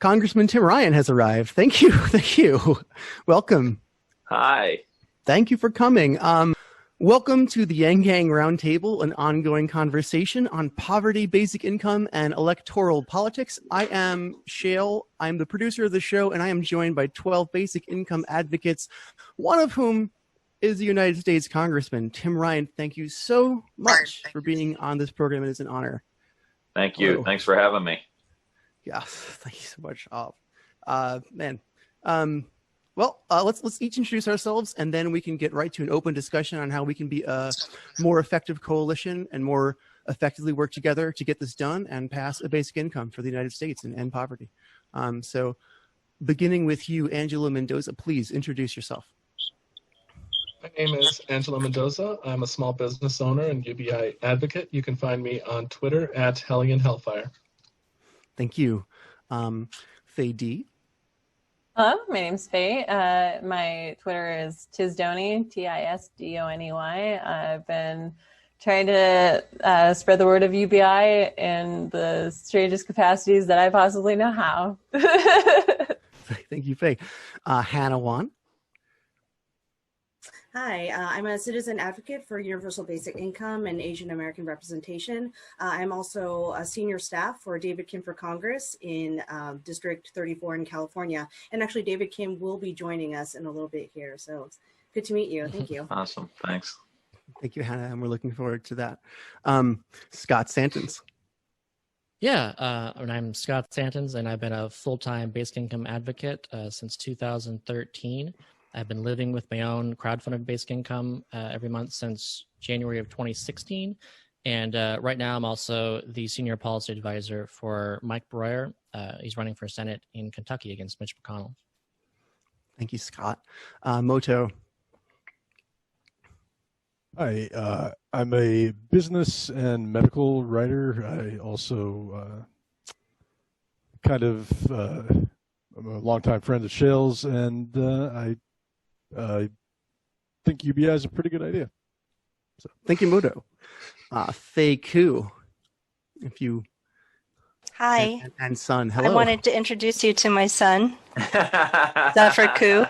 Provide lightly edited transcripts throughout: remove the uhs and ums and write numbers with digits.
Congressman Tim Ryan has arrived. Thank you. Thank you. Welcome. Hi. Thank you for coming. Welcome to the Yang Gang Roundtable, an ongoing conversation on poverty, basic income, and electoral politics. I am Shale. I'm the producer of the show, and I am joined by 12 basic income advocates, one of whom is the United States Congressman Tim Ryan. Thank you so much for being on this program. It is an honor. Thank you. Hello. Thanks for having me. Yes, thank you so much. Let's each introduce ourselves, and then we can get right to an open discussion on how we can be a more effective coalition and more effectively work together to get this done and pass a basic income for the United States and end poverty. So beginning with you, Angela Mendoza, please introduce yourself. My name is Angela Mendoza. I'm a small business owner and UBI advocate. You can find me on Twitter at Hellion Hellfire. Thank you. Faye D. Hello, my name's Faye. My Twitter is Tisdoney, Tisdoney. I've been trying to spread the word of UBI in the strangest capacities that I possibly know how. Thank you, Faye. Hannah Wan. Hi, I'm a citizen advocate for universal basic income and Asian American representation. I'm also a senior staff for David Kim for Congress in District 34 in California. And actually, David Kim will be joining us in a little bit here. So it's good to meet you. Thank you. Awesome. Thanks. Thank you, Hannah. And we're looking forward to that. Scott Santons. Yeah, and I'm Scott Santons, and I've been a full-time basic income advocate since 2013. I've been living with my own crowdfunded basic income every month since January of 2016. And right now I'm also the senior policy advisor for Mike Breuer. He's running for Senate in Kentucky against Mitch McConnell. Thank you, Scott. Moto. Hi, I'm a business and medical writer. I also I'm a longtime friend of Shale's, and I think UBI is a pretty good idea. So, thank you, Moto. Faye Ku, if you. Hi. And son, hello. I wanted to introduce you to my son, Zephyr Ku.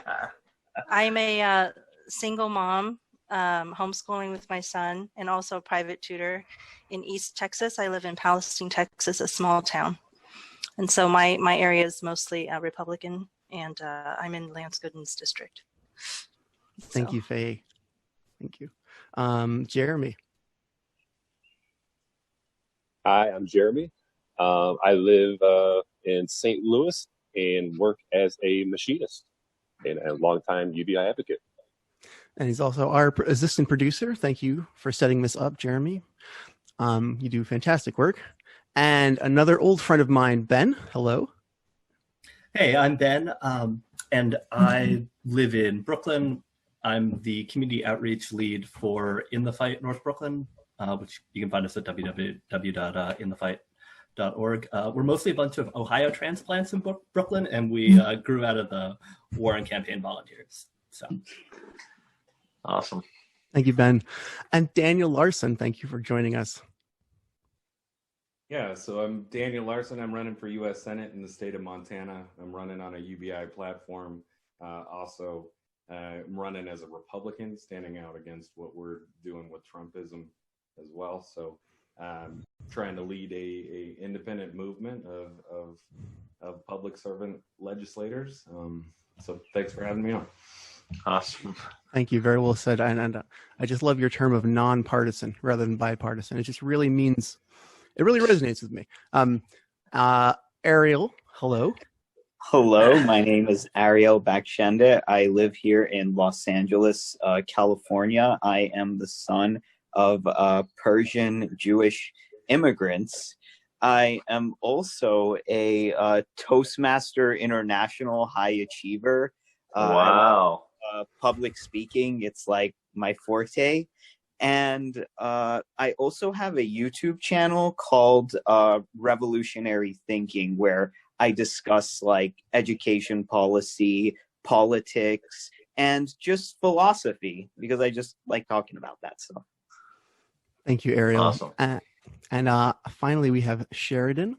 I'm a single mom, homeschooling with my son, and also a private tutor in East Texas. I live in Palestine, Texas, a small town. And so my area is mostly Republican, and I'm in Lance Gooden's district. Thank you, Faye. Thank you. Jeremy. Hi, I'm Jeremy. I live in St. Louis and work as a machinist and a longtime UBI advocate. And he's also our assistant producer. Thank you for setting this up, Jeremy. You do fantastic work. And another old friend of mine, Ben. Hello. Hey, I'm Ben, and I live in Brooklyn. I'm the community outreach lead for In the Fight North Brooklyn, which you can find us at www.inthefight.org. We're mostly a bunch of Ohio transplants in Brooklyn, and we grew out of the war and campaign volunteers. So, awesome. Thank you, Ben. And Daniel Larson, thank you for joining us. Yeah, so I'm Daniel Larson. I'm running for U.S. Senate in the state of Montana. I'm running on a UBI platform. I'm running as a Republican, standing out against what we're doing with Trumpism as well. So trying to lead a independent movement of public servant legislators. So thanks for having me on. Awesome. Thank you. Very well said. And I just love your term of nonpartisan rather than bipartisan. It just really means, it really resonates with me. Ariel, hello. Hello, my name is Ariel Bakshende. I live here in Los Angeles, California. I am the son of Persian Jewish immigrants. I am also a Toastmaster International high achiever. Wow. Public speaking, it's like my forte. And I also have a YouTube channel called Revolutionary Thinking, where I discuss like education policy, politics, and just philosophy, because I just like talking about that stuff. Thank you, Ariel. Awesome. And finally, we have Sheridan.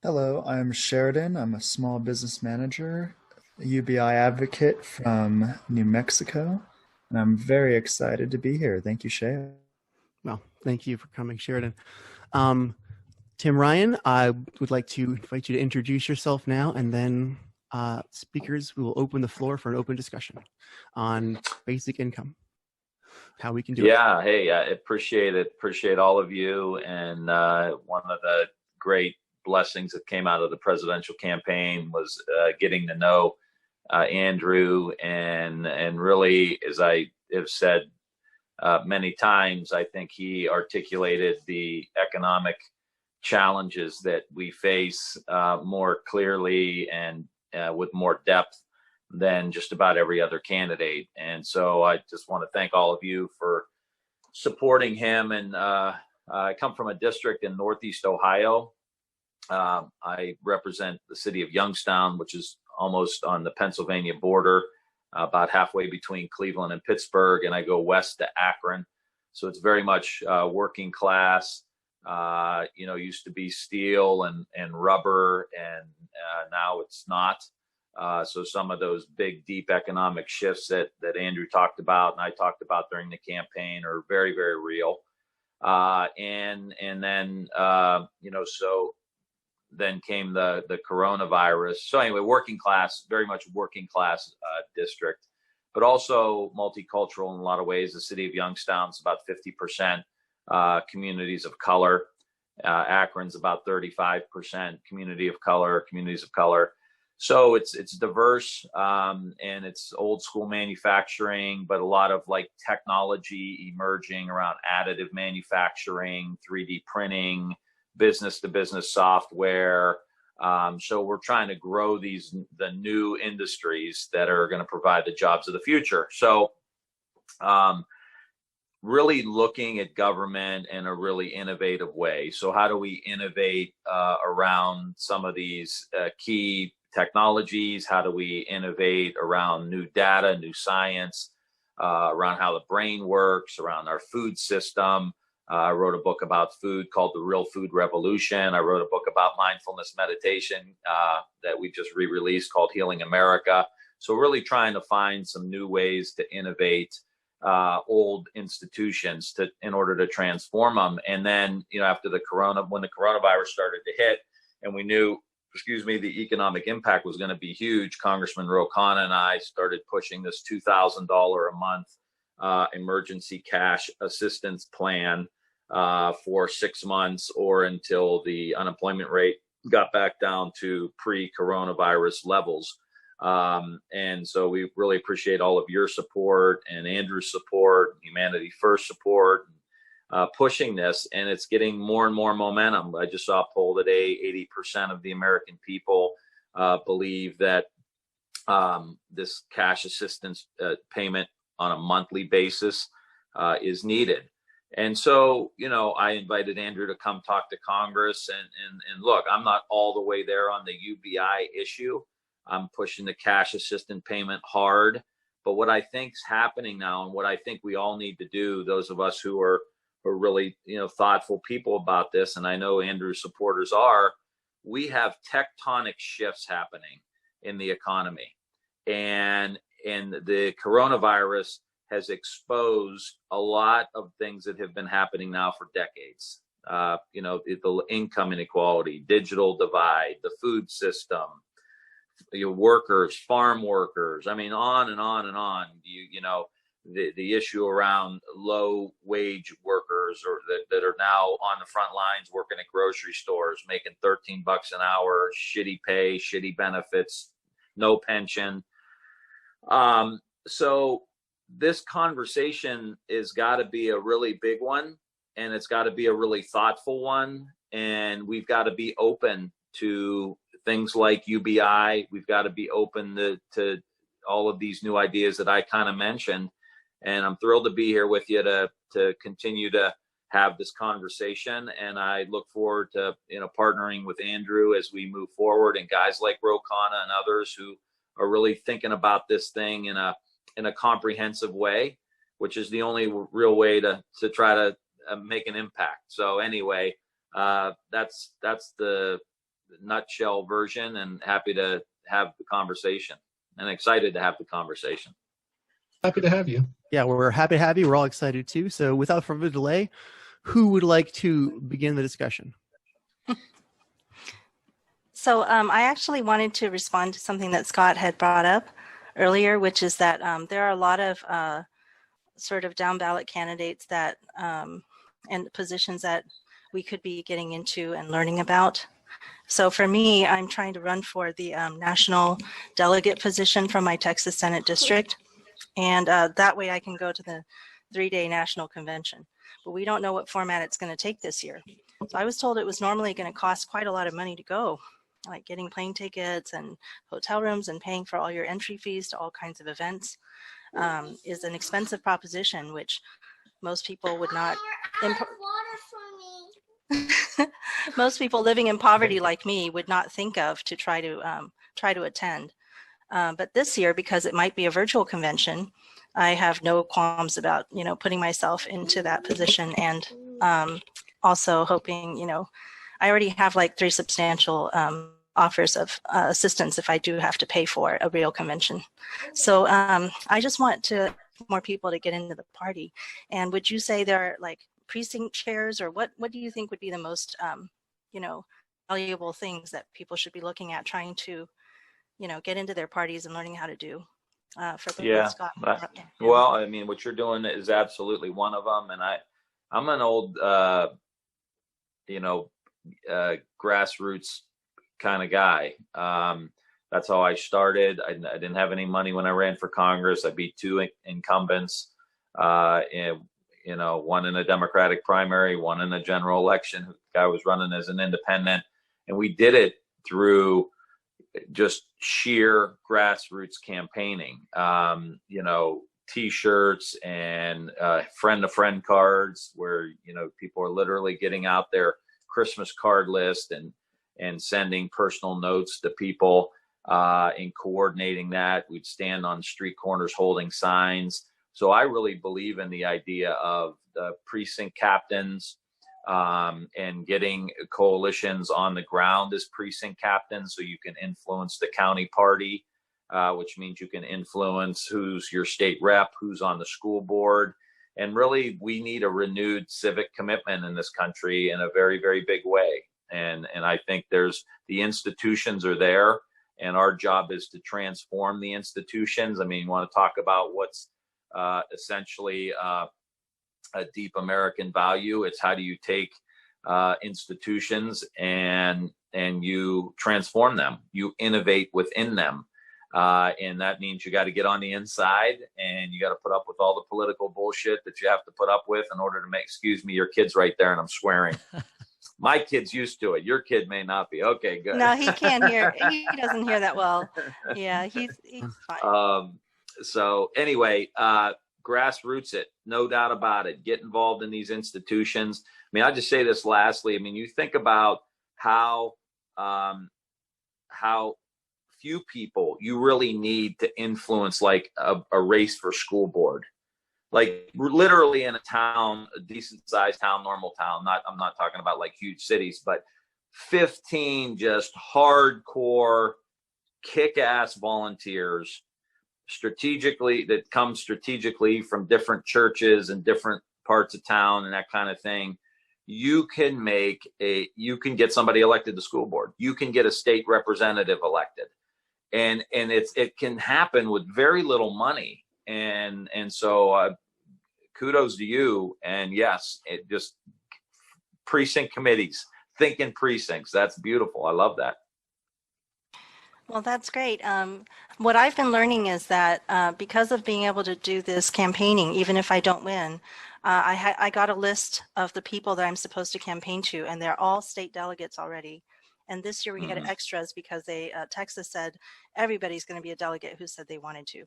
Hello, I'm Sheridan. I'm a small business manager, a UBI advocate from New Mexico, and I'm very excited to be here. Thank you, Shay. Well, thank you for coming, Sheridan. Tim Ryan, I would like to invite you to introduce yourself now, and then speakers, we will open the floor for an open discussion on basic income, how we can do it. Yeah, hey, I appreciate it. Appreciate all of you. And one of the great blessings that came out of the presidential campaign was getting to know Andrew, and really, as I have said many times, I think he articulated the economic challenges that we face more clearly and with more depth than just about every other candidate. And so I just want to thank all of you for supporting him. And I come from a district in Northeast Ohio. I represent the city of Youngstown, which is almost on the Pennsylvania border, about halfway between Cleveland and Pittsburgh, and I go west to Akron. So it's very much working class. Used to be steel and rubber, and now it's not. So some of those big, deep economic shifts that Andrew talked about and I talked about during the campaign are very, very real. And then, so then came the coronavirus. So anyway, working class, very much working class district, but also multicultural in a lot of ways. The city of Youngstown's about 50% communities of color. Akron's about 35% communities of color. So it's diverse, and it's old school manufacturing, but a lot of like technology emerging around additive manufacturing, 3D printing, business to business software. So we're trying to grow the new industries that are going to provide the jobs of the future. So really looking at government in a really innovative way. So how do we innovate around some of these key technologies? How do we innovate around new data, new science, around how the brain works, around our food system? I wrote a book about food called The Real Food Revolution. I wrote a book about mindfulness meditation that we just re-released called Healing America. So really trying to find some new ways to innovate old institutions in order to transform them. And then, after when the coronavirus started to hit, and we knew, the economic impact was going to be huge, Congressman Ro Khanna and I started pushing this $2,000 a month emergency cash assistance plan for 6 months or until the unemployment rate got back down to pre-coronavirus levels. And so we really appreciate all of your support and Andrew's support, Humanity First support, pushing this, and it's getting more and more momentum. I just saw a poll today, 80% of the American people believe that this cash assistance payment on a monthly basis is needed. And so, I invited Andrew to come talk to Congress, and look, I'm not all the way there on the UBI issue. I'm pushing the cash assistant payment hard. But what I think's happening now, and what I think we all need to do, those of us who are really, thoughtful people about this, and I know Andrew's supporters are, we have tectonic shifts happening in the economy. And the coronavirus has exposed a lot of things that have been happening now for decades. The income inequality, digital divide, the food system, workers, farm workers, on and on and on. The issue around low wage workers or that are now on the front lines working at grocery stores, making $13 an hour, shitty pay, shitty benefits, no pension. So this conversation has got to be a really big one, and it's got to be a really thoughtful one. And we've got to be open to things like UBI. We've got to be open to all of these new ideas that I kind of mentioned. And I'm thrilled to be here with you to continue to have this conversation. And I look forward to, partnering with Andrew as we move forward, and guys like Ro Khanna and others who are really thinking about this thing in a comprehensive way, which is the only real way to try to make an impact. So anyway, that's the nutshell version, and happy to have the conversation and excited to have the conversation. Happy to have you. Yeah, we're happy to have you. We're all excited too. So without further delay, who would like to begin the discussion? So I actually wanted to respond to something that Scott had brought up earlier, which is that there are a lot of sort of down ballot candidates that and positions that we could be getting into and learning about. So for me, I'm trying to run for the national delegate position from my Texas Senate district. And that way I can go to the 3-day national convention. But we don't know what format it's going to take this year. So I was told it was normally going to cost quite a lot of money to go, like getting plane tickets and hotel rooms and paying for all your entry fees to all kinds of events is an expensive proposition, which most people would not. Most people living in poverty like me would not think of to try to attend. But this year, because it might be a virtual convention, I have no qualms about, putting myself into that position, and also hoping, I already have like 3 substantial offers of assistance if I do have to pay for a real convention. So I just want more people to get into the party. And would you say there are like precinct chairs, or what do you think would be the most, valuable things that people should be looking at trying to, get into their parties and learning how to do? Scott. Well, I mean, what you're doing is absolutely one of them. And I'm an old, grassroots kind of guy. That's how I started. I didn't have any money when I ran for Congress. I beat 2 incumbents, and, one in a Democratic primary, one in a general election. The guy was running as an independent, and we did it through just sheer grassroots campaigning, T-shirts and friend-to-friend cards where, people are literally getting out their Christmas card list and sending personal notes to people and coordinating that. We'd stand on street corners holding signs. So I really believe in the idea of the precinct captains, and getting coalitions on the ground as precinct captains so you can influence the county party, which means you can influence who's your state rep, who's on the school board. And really, we need a renewed civic commitment in this country in a very, very big way. And I think the institutions are there, and our job is to transform the institutions. I mean, you want to talk about what's essentially a deep American value. It's how do you take institutions and you transform them, you innovate within them. And that means you got to get on the inside, and you got to put up with all the political bullshit that you have to put up with in order to make, excuse me, your kid's right there and I'm swearing. My kid's used to it. Your kid may not be. Okay, good. No, he can't hear. He doesn't hear that well. Yeah, he's fine. So anyway, grassroots it, no doubt about it. Get involved in these institutions. I mean, I'll just say this lastly. I mean, you think about how few people you really need to influence like a race for school board. Like literally in a town, a decent sized town, normal town, I'm not talking about like huge cities, but 15 just hardcore kick-ass volunteers that come strategically from different churches and different parts of town and that kind of thing. You can get somebody elected to school board. You can get a state representative elected. And it can happen with very little money. And so kudos to you. And yes, it just precinct committees, thinking precincts. That's beautiful. I love that. Well, that's great. What I've been learning is that because of being able to do this campaigning, even if I don't win, I got a list of the people that I'm supposed to campaign to, and they're all state delegates already. And this year we had extras because Texas said everybody's going to be a delegate who said they wanted to.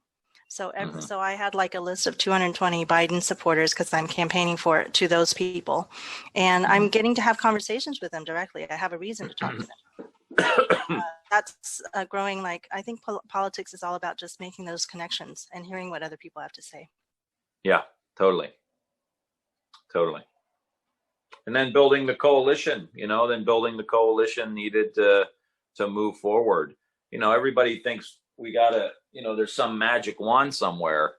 So so I had like a list of 220 Biden supporters because I'm campaigning to those people. And I'm getting to have conversations with them directly. I have a reason to talk to them. That's growing. Like, I think politics is all about just making those connections and hearing what other people have to say. Yeah, totally. And then building the coalition, building the coalition needed to to move forward. You know, everybody thinks we gotta, you know, there's some magic wand somewhere.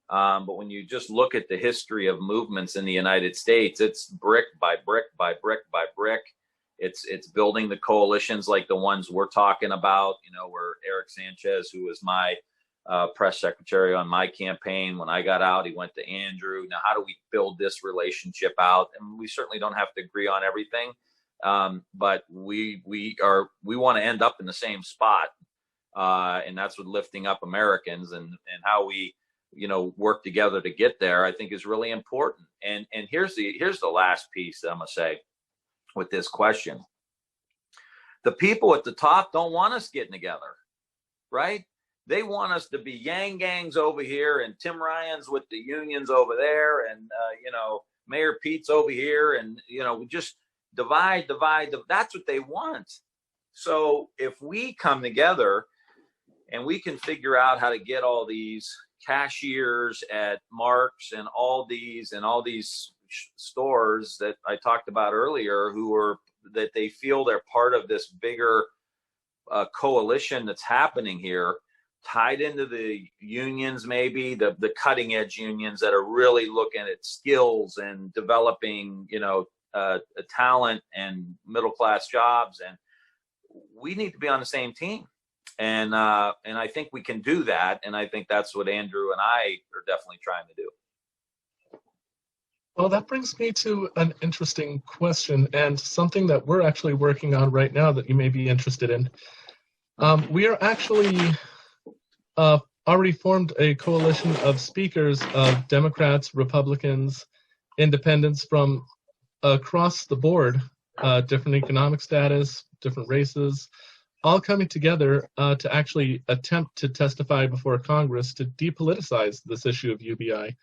But when you just look at the history of movements in the United States, it's brick by brick by brick by brick. It's building the coalitions like the ones we're talking about, you know, where Eric Sanchez, who was my press secretary on my campaign, when I got out, he went to Andrew. Now, how do we build this relationship out? And we certainly don't have to agree on everything, but we want to end up in the same spot, and that's what lifting up Americans and how we, you know, work together to get there, I think is really important. And here's the last piece that I'm gonna say with this question. The people at the top don't want us getting together, right? They want us to be yang gangs over here and Tim Ryan's with the unions over there, and you know, Mayor Pete's over here, and you know, just divide. That's what they want. So if we come together and we can figure out how to get all these cashiers at Mark's and Aldi's and all these stores that I talked about earlier, that they feel they're part of this bigger coalition that's happening here, tied into the unions, maybe the cutting edge unions that are really looking at skills and developing, you know, talent and middle class jobs. And we need to be on the same team. And I think we can do that. And I think that's what Andrew and I are definitely trying to do. Well, that brings me to an interesting question and something that we're actually working on right now that you may be interested in. We are actually already formed a coalition of speakers of Democrats, Republicans, independents from across the board, different economic status, different races, all coming together to actually attempt to testify before Congress to depoliticize this issue of UBI,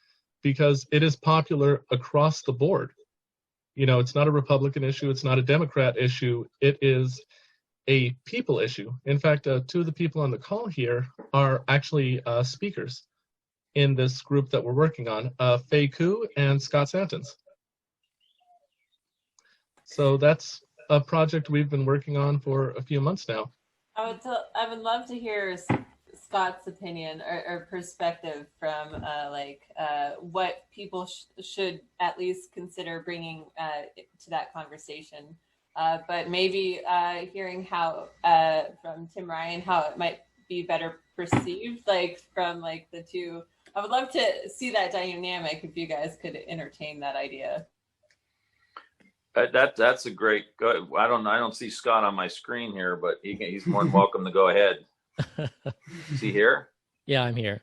because it is popular across the board. You know, it's not a Republican issue, it's not a Democrat issue, it is a people issue. In fact, two of the people on the call here are actually speakers in this group that we're working on, Faye Ku and Scott Santons. So that's a project we've been working on for a few months now. I would love to hear Scott's opinion or perspective from what people should at least consider bringing to that conversation. But maybe hearing how from Tim Ryan, how it might be better perceived, like from like the two. I would love to see that dynamic if you guys could entertain that idea. That's a great. I don't see Scott on my screen here, but he's more than welcome to go ahead. Is he here? Yeah, I'm here.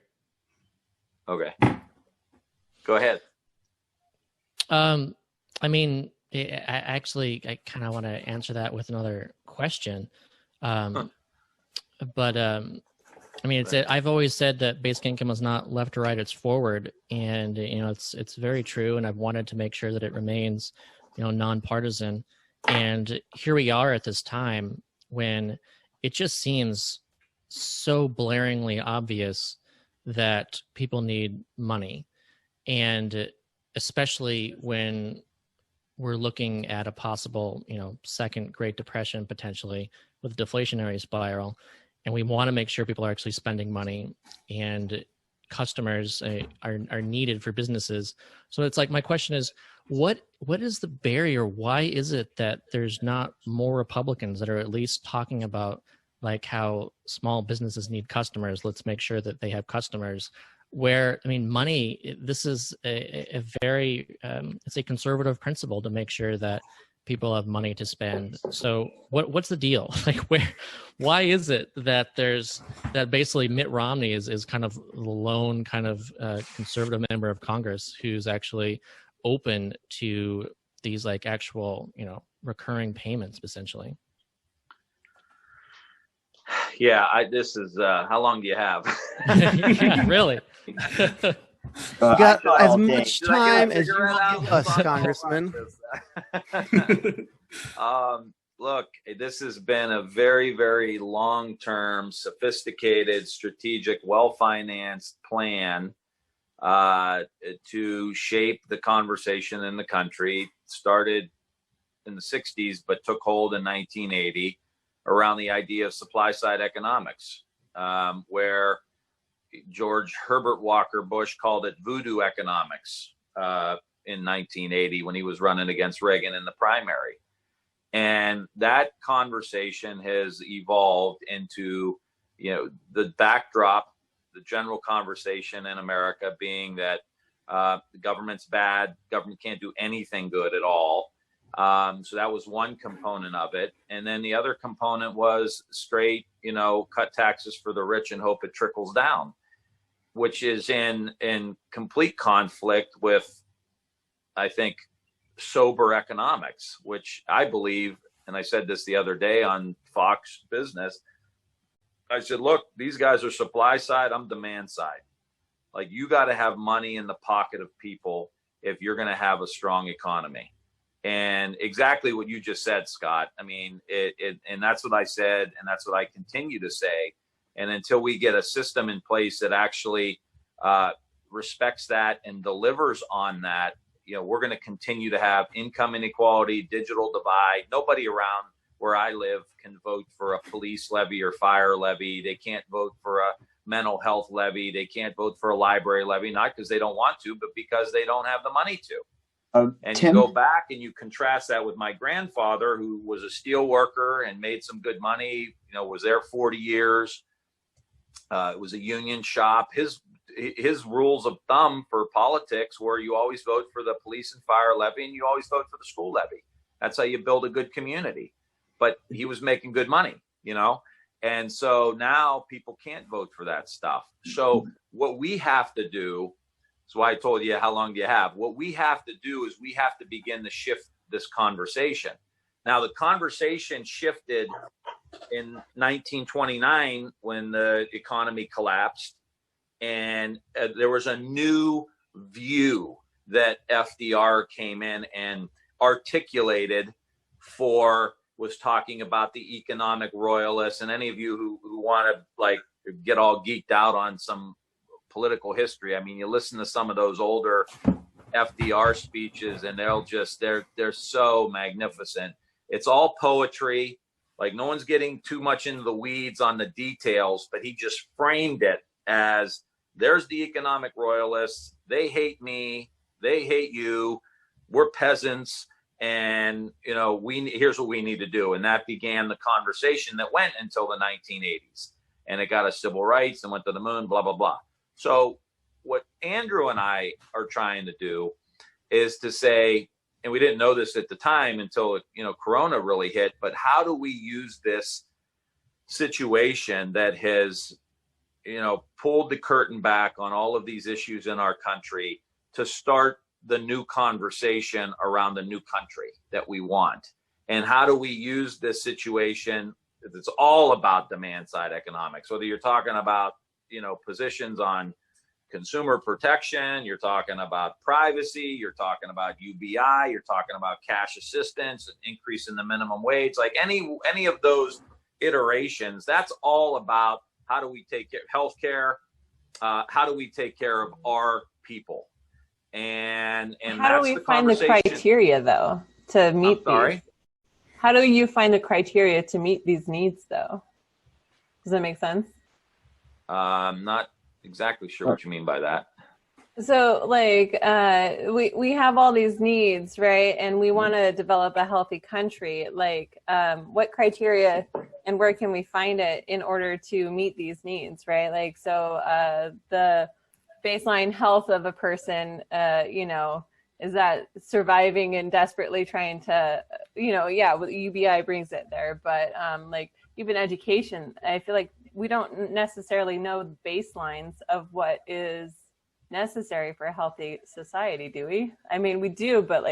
Okay, go ahead. I mean, I kind of want to answer that with another question. But I mean, I've always said that basic income is not left or right; it's forward, and you know, it's very true. And I've wanted to make sure that it remains, you know, nonpartisan. And here we are at this time when it just seems so blaringly obvious that people need money, and especially when we're looking at a possible, you know, second Great Depression potentially with a deflationary spiral, and we want to make sure people are actually spending money and customers are needed for businesses. So it's like, my question is, what is the barrier? Why is it that there's not more Republicans that are at least talking about like how small businesses need customers? Let's make sure that they have customers. Where, I mean, money, this is a very, it's a conservative principle to make sure that people have money to spend. So what's the deal? Like, why is it that that basically Mitt Romney is kind of the lone kind of conservative member of Congress who's actually open to these like actual, you know, recurring payments essentially? Yeah, this is, how long do you have? Yeah, really? You got as much time as you will give us, Congressman. Look, this has been a very, very long-term, sophisticated, strategic, well-financed plan to shape the conversation in the country. Started in the 60s, but took hold in 1980. around the idea of supply side economics, where George Herbert Walker Bush called it voodoo economics in 1980 when he was running against Reagan in the primary. And that conversation has evolved into, the backdrop, the general conversation in America being that the government's bad, government can't do anything good at all. So that was one component of it. And then the other component was straight, cut taxes for the rich and hope it trickles down, which is in complete conflict with, I think, sober economics, which I believe, and I said this the other day on Fox Business, I said, look, these guys are supply side, I'm demand side. Like, you got to have money in the pocket of people if you're going to have a strong economy. And exactly what you just said, Scott. I mean, and that's what I said, and that's what I continue to say. And until we get a system in place that actually respects that and delivers on that, we're going to continue to have income inequality, digital divide. Nobody around where I live can vote for a police levy or fire levy. They can't vote for a mental health levy. They can't vote for a library levy, not because they don't want to, but because they don't have the money to. And Tim? You go back and you contrast that with my grandfather, who was a steel worker and made some good money, was there 40 years. It was a union shop. His rules of thumb for politics were you always vote for the police and fire levy and you always vote for the school levy. That's how you build a good community. But he was making good money, and so now people can't vote for that stuff. So what we have to do, that's why I told you, how long do you have? What we have to do is we have to begin to shift this conversation. Now, the conversation shifted in 1929 when the economy collapsed, and there was a new view that FDR came in and articulated was talking about the economic royalists. And any of you who want to get all geeked out on some political history, I mean, you listen to some of those older FDR speeches and they're so magnificent. It's all poetry. Like, no one's getting too much into the weeds on the details, but he just framed it as, there's the economic royalists. They hate me. They hate you. We're peasants. And, here's what we need to do. And that began the conversation that went until the 1980s. And it got us civil rights and went to the moon, blah, blah, blah. So what Andrew and I are trying to do is to say, and we didn't know this at the time until, Corona really hit, but how do we use this situation that has, pulled the curtain back on all of these issues in our country to start the new conversation around the new country that we want? And how do we use this situation? It's all about demand side economics, whether you're talking about, positions on consumer protection, you're talking about privacy, you're talking about UBI, you're talking about cash assistance, an increase in the minimum wage, like any of those iterations. That's all about how do we take care of healthcare, how do we take care of our people. And how do we find the criteria though to meet these? How do you find the criteria to meet these needs though? Does that make sense? I'm not exactly sure what you mean by that. So we have all these needs, right? And we want to develop a healthy country. What criteria and where can we find it in order to meet these needs, right? The baseline health of a person, is that surviving and desperately trying to, UBI brings it there. But even education, I feel like we don't necessarily know baselines of what is necessary for a healthy society, do we? I mean, we do, but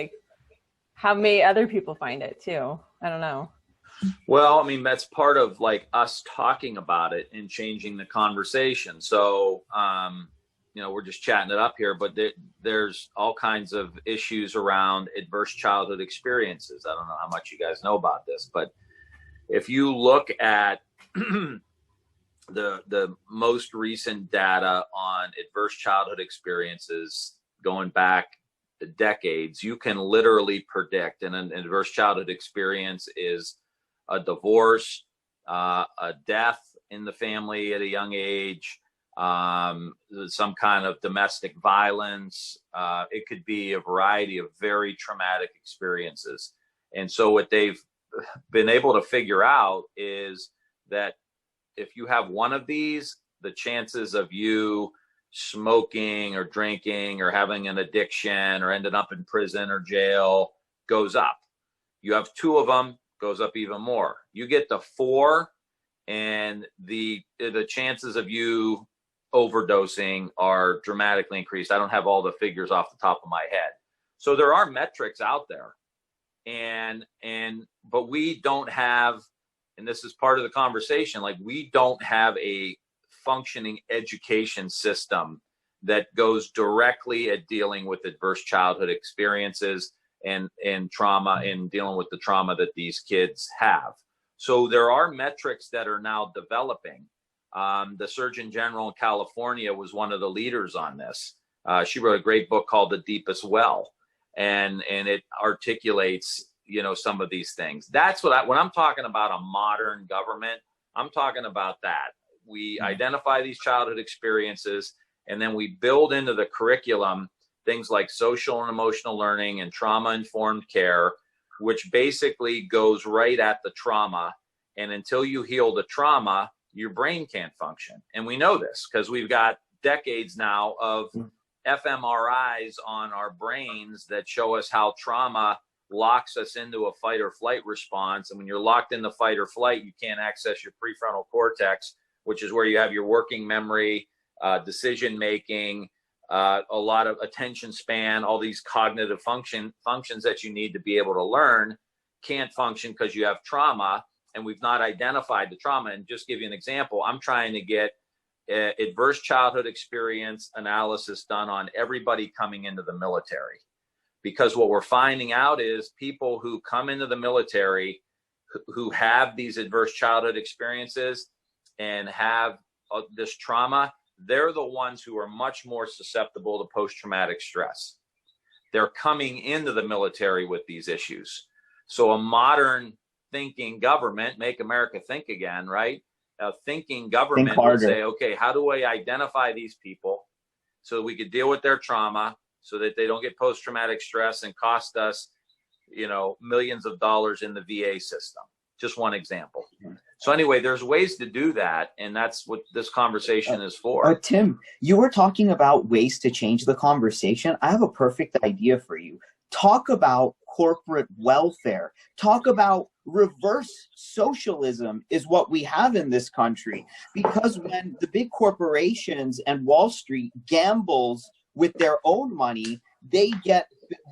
how may other people find it too? I don't know. Well, I mean, that's part of us talking about it and changing the conversation. So, we're just chatting it up here, but there's all kinds of issues around adverse childhood experiences. I don't know how much you guys know about this, but if you look at the most recent data on adverse childhood experiences going back decades, you can literally predict, and an adverse childhood experience is a divorce, a death in the family at a young age, some kind of domestic violence. It could be a variety of very traumatic experiences. And so what they've been able to figure out is that if you have one of these, the chances of you smoking or drinking or having an addiction or ending up in prison or jail goes up. You have two of them, goes up even more. You get to 4, and the chances of you overdosing are dramatically increased. I don't have all the figures off the top of my head. So there are metrics out there, but we don't have, and this is part of the conversation, like we don't have a functioning education system that goes directly at dealing with adverse childhood experiences and trauma, and dealing with the trauma that these kids have. So there are metrics that are now developing. The Surgeon General in California was one of the leaders on this. She wrote a great book called The Deepest Well, and it articulates, some of these things. That's when I'm talking about a modern government, I'm talking about that. We identify these childhood experiences, and then we build into the curriculum things like social and emotional learning and trauma-informed care, which basically goes right at the trauma. And until you heal the trauma, your brain can't function. And we know this because we've got decades now of fMRIs on our brains that show us how trauma locks us into a fight or flight response. And when you're locked in the fight or flight, you can't access your prefrontal cortex, which is where you have your working memory, decision making, a lot of attention span, all these cognitive functions that you need to be able to learn can't function because you have trauma, and we've not identified the trauma. And just give you an example, I'm trying to get adverse childhood experience analysis done on everybody coming into the military, because what we're finding out is people who come into the military who have these adverse childhood experiences and have this trauma, they're the ones who are much more susceptible to post-traumatic stress. They're coming into the military with these issues. So a modern thinking government, make America think again, right? A thinking government would say, okay, how do I identify these people so we could deal with their trauma so that they don't get post-traumatic stress and cost us, millions of dollars in the VA system? Just one example. So anyway, there's ways to do that, and that's what this conversation is for. Tim, you were talking about ways to change the conversation. I have a perfect idea for you. Talk about corporate welfare. Talk about reverse socialism is what we have in this country. Because when the big corporations and Wall Street gambles with their own money, they get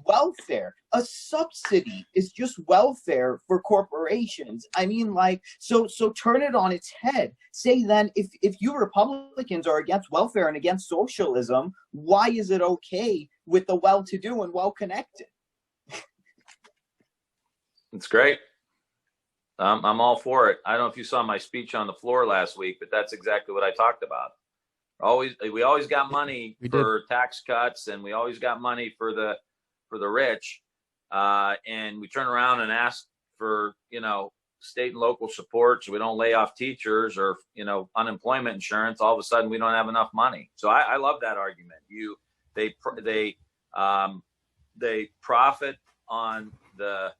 welfare. A subsidy is just welfare for corporations. I mean, so turn it on its head. Say then, if you Republicans are against welfare and against socialism, why is it okay with the well-to-do and well-connected? It's great. I'm all for it. I don't know if you saw my speech on the floor last week, but that's exactly what I talked about. We always got money for tax cuts, and we always got money for the rich, and we turn around and ask for state and local support so we don't lay off teachers or unemployment insurance. All of a sudden we don't have enough money. So I love that argument. They profit on the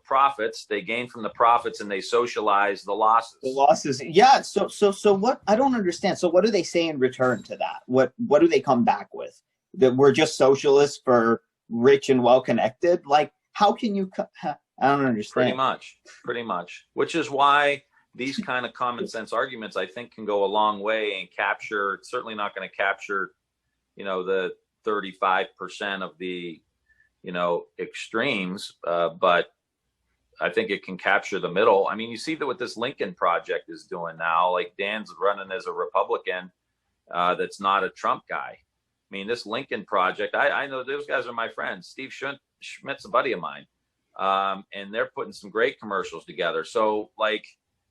profits, they gain from the profits, and they socialize the losses. Yeah. So what? I don't understand. So what do they say in return to that? What do they come back with? That we're just socialists for rich and well-connected? Like, how can you? I don't understand. Pretty much. Which is why these kind of common sense arguments, I think, can go a long way and capture. It's certainly not going to capture, the 35% of the, extremes, but I think it can capture the middle. I mean, you see that what this Lincoln Project is doing now. Like, Dan's running as a Republican that's not a Trump guy. I mean, this Lincoln Project, I know those guys are my friends. Steve Schmidt's a buddy of mine. And they're putting some great commercials together. So,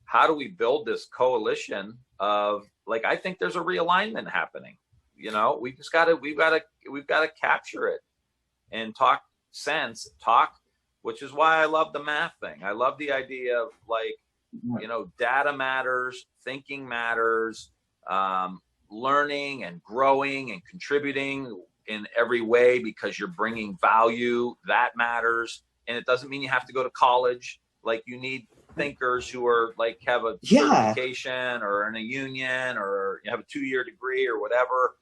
how do we build this coalition of, I think there's a realignment happening. We've got to capture it and talk sense, which is why I love the math thing. I love the idea of data matters, thinking matters, learning and growing and contributing in every way because you're bringing value, that matters. And it doesn't mean you have to go to college. Like, you need thinkers who are like have a certification or in a union or you have a 2-year degree or whatever.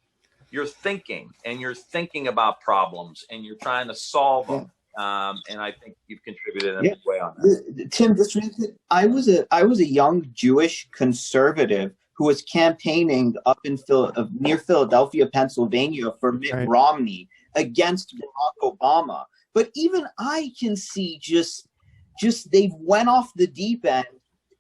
You're thinking and you're thinking about problems and you're trying to solve them. And I think you've contributed in a big way on that. Tim, I was a young Jewish conservative who was campaigning up in near Philadelphia, Pennsylvania for Mitt Romney against Barack Obama. But even I can see just they've went off the deep end,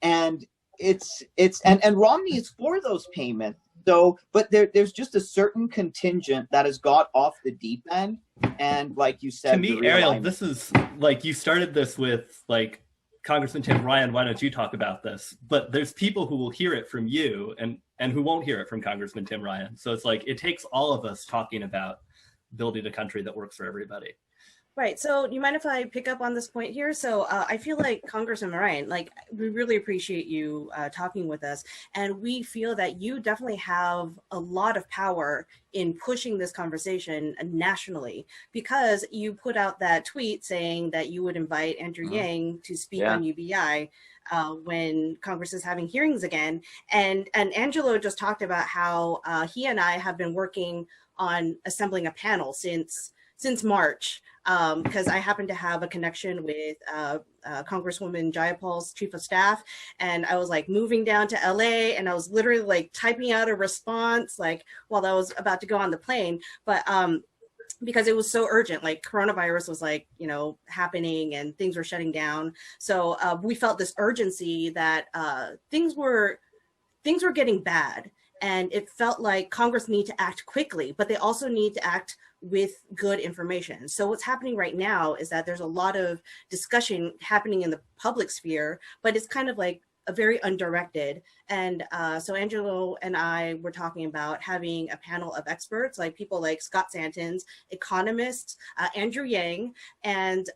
and and Romney is for those payments. So, but there's just a certain contingent that has got off the deep end, and like you said, to me, Ariel, this is like you started this with like Congressman Tim Ryan. Why don't you talk about this? But there's people who will hear it from you, and who won't hear it from Congressman Tim Ryan. So it's like it takes all of us talking about building a country that works for everybody. Right. So you mind if I pick up on this point here? So I feel like Congressman Ryan, like, we really appreciate you talking with us. And we feel that you definitely have a lot of power in pushing this conversation nationally, because you put out that tweet saying that you would invite Andrew Yang to speak on UBI when Congress is having hearings again. And Angelo just talked about how he and I have been working on assembling a panel since March. Because I happen to have a connection with Congresswoman Jayapal's chief of staff, and I was like moving down to LA, and I was literally like typing out a response like while I was about to go on the plane, but because it was so urgent, like coronavirus was like, happening and things were shutting down. So we felt this urgency that things were getting bad, and it felt like Congress need to act quickly, but they also need to act with good information. So what's happening right now is that there's a lot of discussion happening in the public sphere, but it's kind of like a very undirected. And so Angelo and I were talking about having a panel of experts, like people like Scott Santens, economists, Andrew Yang, and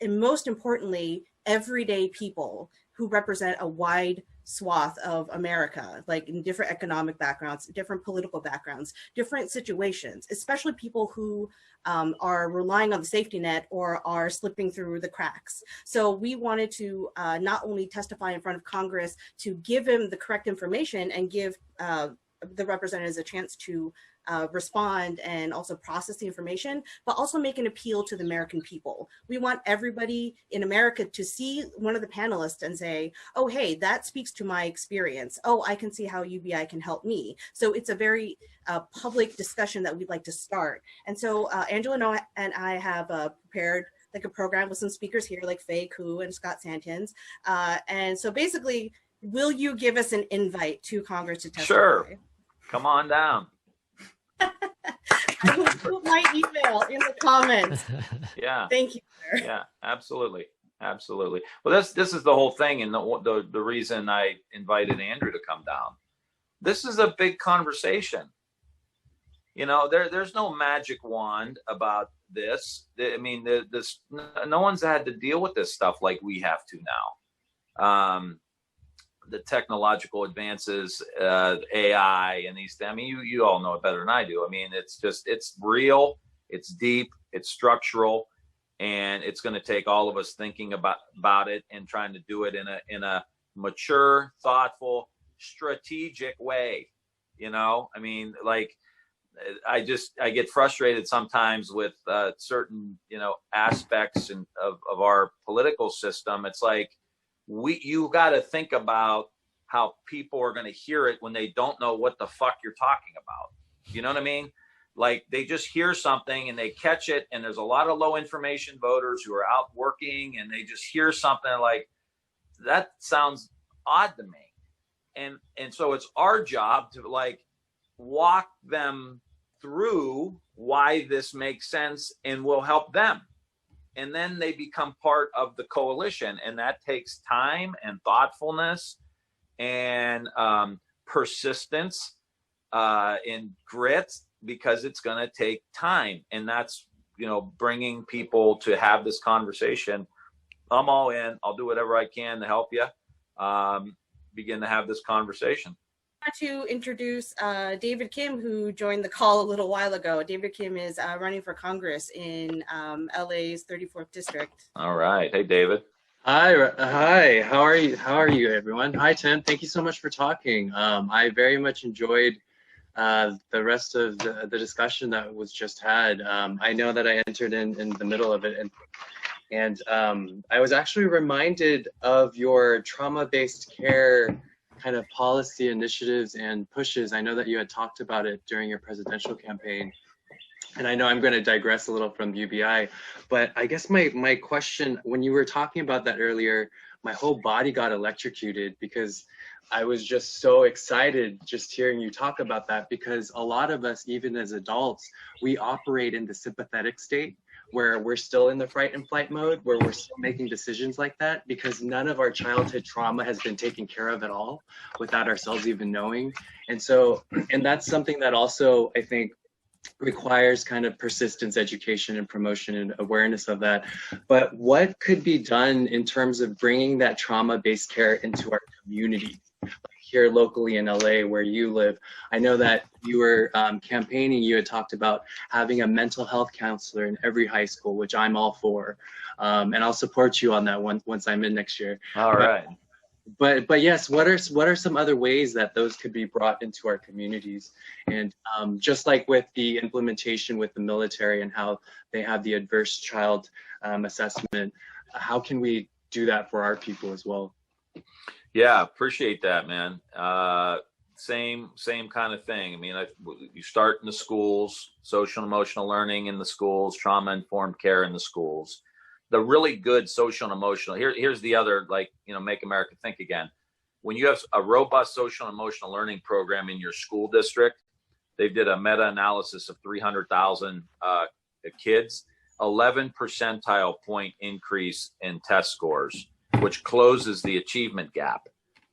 most importantly, everyday people who represent a wide swath of America, like in different economic backgrounds, different political backgrounds, different situations, especially people who are relying on the safety net or are slipping through the cracks. So we wanted to not only testify in front of Congress to give him the correct information and give the representatives a chance to respond and also process the information, but also make an appeal to the American people. We want everybody in America to see one of the panelists and say, oh, hey, that speaks to my experience. Oh, I can see how UBI can help me. So it's a very public discussion that we'd like to start. And so Angela and I have prepared like a program with some speakers here like Faye Ku and Scott Santens. And so basically, will you give us an invite to Congress to testify? Sure. Come on down. I will put my email in the comments. Yeah. Thank you, sir. Yeah, absolutely. Absolutely. Well, this is the whole thing. And the reason I invited Andrew to come down, this is a big conversation. There's no magic wand about this. I mean, no one's had to deal with this stuff like we have to now. The technological advances, AI and these things. I mean, you all know it better than I do. I mean, it's real, it's deep, it's structural, and it's going to take all of us thinking about it and trying to do it in a mature, thoughtful, strategic way. I mean, like, I get frustrated sometimes with certain, aspects of our political system. It's like, you got to think about how people are going to hear it when they don't know what the fuck you're talking about. You know what I mean? Like, they just hear something and they catch it, and there's a lot of low information voters who are out working, and they just hear something like, that sounds odd to me. And so it's our job to like walk them through why this makes sense, and will help them. And then they become part of the coalition, and that takes time and thoughtfulness and persistence and grit, because it's going to take time. And that's, bringing people to have this conversation. I'm all in. I'll do whatever I can to help you. begin to have this conversation. I want to introduce David Kim, who joined the call a little while ago. David Kim is running for Congress in LA's 34th district. All right. Hey, David. Hi. How are you, everyone? Hi, Tim. Thank you so much for talking. I very much enjoyed the rest of the discussion that was just had. I know that I entered in the middle of it, and I was actually reminded of your trauma-based care kind of policy initiatives and pushes. I know that you had talked about it during your presidential campaign. And I know I'm going to digress a little from UBI, but I guess my question, when you were talking about that earlier, my whole body got electrocuted because I was just so excited just hearing you talk about that, because a lot of us, even as adults, we operate in the sympathetic state where we're still in the fight and flight mode, where we're still making decisions like that because none of our childhood trauma has been taken care of at all without ourselves even knowing. And that's something that also, I think, requires kind of persistence, education, and promotion and awareness of that. But what could be done in terms of bringing that trauma-based care into our community? Like here locally in LA where you live, I know that you were campaigning, you had talked about having a mental health counselor in every high school, which I'm all for. And I'll support you on that once I'm in next year. All right. But yes, what are some other ways that those could be brought into our communities? And just like with the implementation with the military and how they have the adverse child assessment, how can we do that for our people as well? Yeah, appreciate that, man. Same kind of thing. I mean, you start in the schools, social and emotional learning in the schools, trauma-informed care in the schools. The really good social and emotional, here's the other, like, Make America Think Again. When you have a robust social and emotional learning program in your school district, they did a meta-analysis of 300,000 kids, 11 percentile point increase in test scores, which closes the achievement gap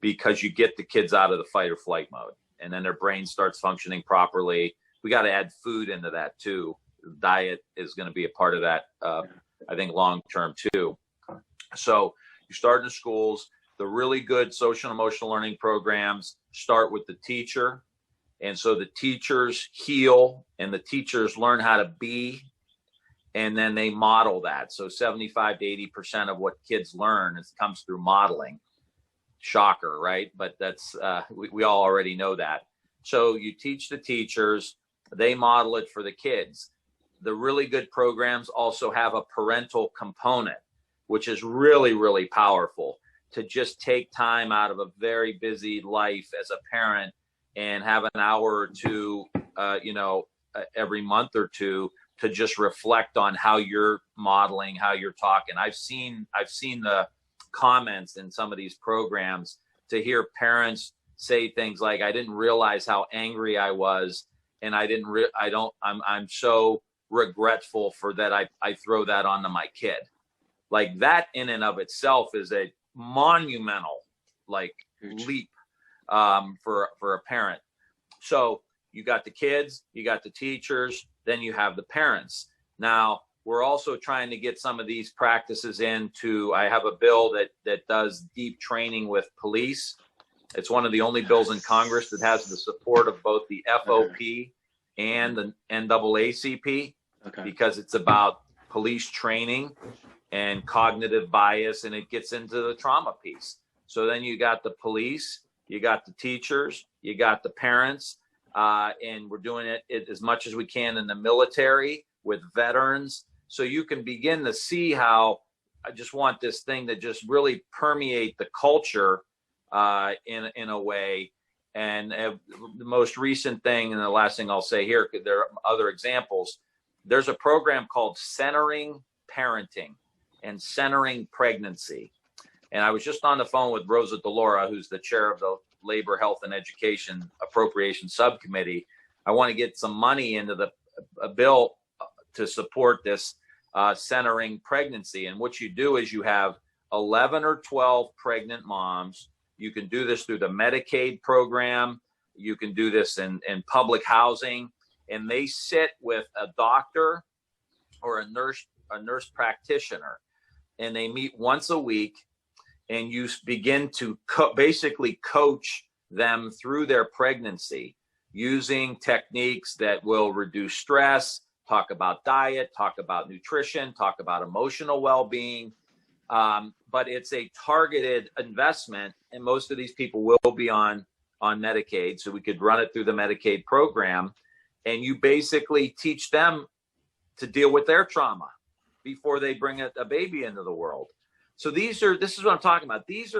because you get the kids out of the fight or flight mode and then their brain starts functioning properly. We got to add food into that too. Diet is going to be a part of that, I think, long term too. So you start in the schools. The really good social and emotional learning programs start with the teacher. And so the teachers heal and the teachers learn how to be, and then they model that. So 75 to 80% of what kids learn comes through modeling. Shocker, right? But that's, we all already know that. So you teach the teachers, they model it for the kids. The really good programs also have a parental component, which is really, really powerful, to just take time out of a very busy life as a parent and have an hour or two, every month or two to just reflect on how you're modeling, how you're talking. I've seen the comments in some of these programs to hear parents say things like, I didn't realize how angry I was. And I'm so regretful for that. I throw that onto my kid. Like that in and of itself is a monumental leap for a parent. So you got the kids, you got the teachers, then you have the parents. Now we're also trying to get some of these practices into, I have a bill that does deep training with police. It's one of the only bills in Congress that has the support of both the FOP and the NAACP, because it's about police training and cognitive bias, and it gets into the trauma piece. So then you got the police, you got the teachers, you got the parents, and we're doing it as much as we can in the military with veterans. So you can begin to see how I just want this thing to just really permeate the culture in a way. And the most recent thing, and the last thing I'll say here, there are other examples. There's a program called Centering Parenting and Centering Pregnancy. And I was just on the phone with Rosa DeLaura, who's the chair of the Labor, Health, and Education Appropriation Subcommittee. I want to get some money into a bill to support this centering pregnancy. And what you do is you have 11 or 12 pregnant moms. You can do this through the Medicaid program. You can do this in public housing. And they sit with a doctor or a nurse practitioner, and they meet once a week. and you begin to basically coach them through their pregnancy using techniques that will reduce stress, talk about diet, talk about nutrition, talk about emotional well-being. But it's a targeted investment, and most of these people will be on Medicaid, so we could run it through the Medicaid program, and you basically teach them to deal with their trauma before they bring a baby into the world. So this is what I'm talking about. These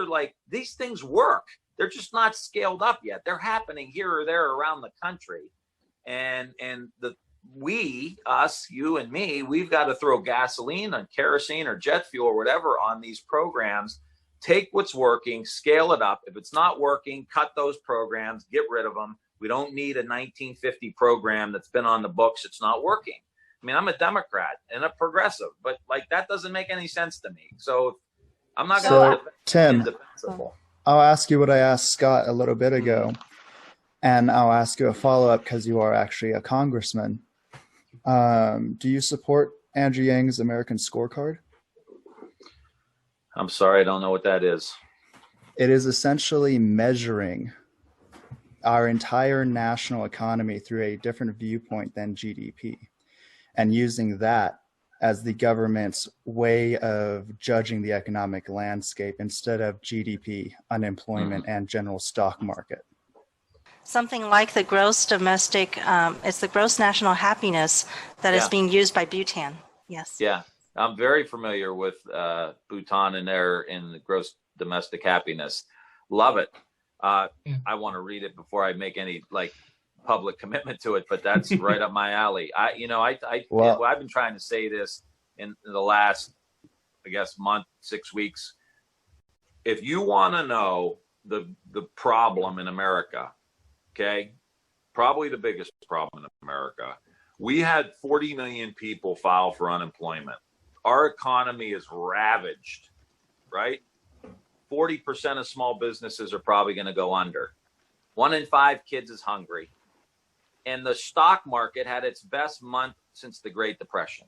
things work. They're just not scaled up yet. They're happening here or there around the country. And us, you and me, we've got to throw gasoline and kerosene or jet fuel or whatever on these programs. Take what's working, scale it up. If it's not working, cut those programs, get rid of them. We don't need a 1950 program that's been on the books. It's not working. I mean, I'm a Democrat and a progressive, but that doesn't make any sense to me. So I'm not going to Tim, indefensible. I'll ask you what I asked Scott a little bit ago, and I'll ask you a follow-up because you are actually a congressman. Do you support Andrew Yang's American Scorecard? I'm sorry, I don't know what that is. It is essentially measuring our entire national economy through a different viewpoint than GDP, and using that as the government's way of judging the economic landscape instead of GDP, unemployment, and general stock market. Something like the gross domestic, it's the gross national happiness that is being used by Bhutan. Yes. Yeah, I'm very familiar with Bhutan and in the gross domestic happiness. Love it. I want to read it before I make any public commitment to it, but that's right up my alley. I've been trying to say this in the last, month, 6 weeks. If you want to know the problem in America, okay, probably the biggest problem in America, we had 40 million people file for unemployment. Our economy is ravaged, right? 40% of small businesses are probably going to go under. 1 in 5 kids is hungry. And the stock market had its best month since the Great Depression.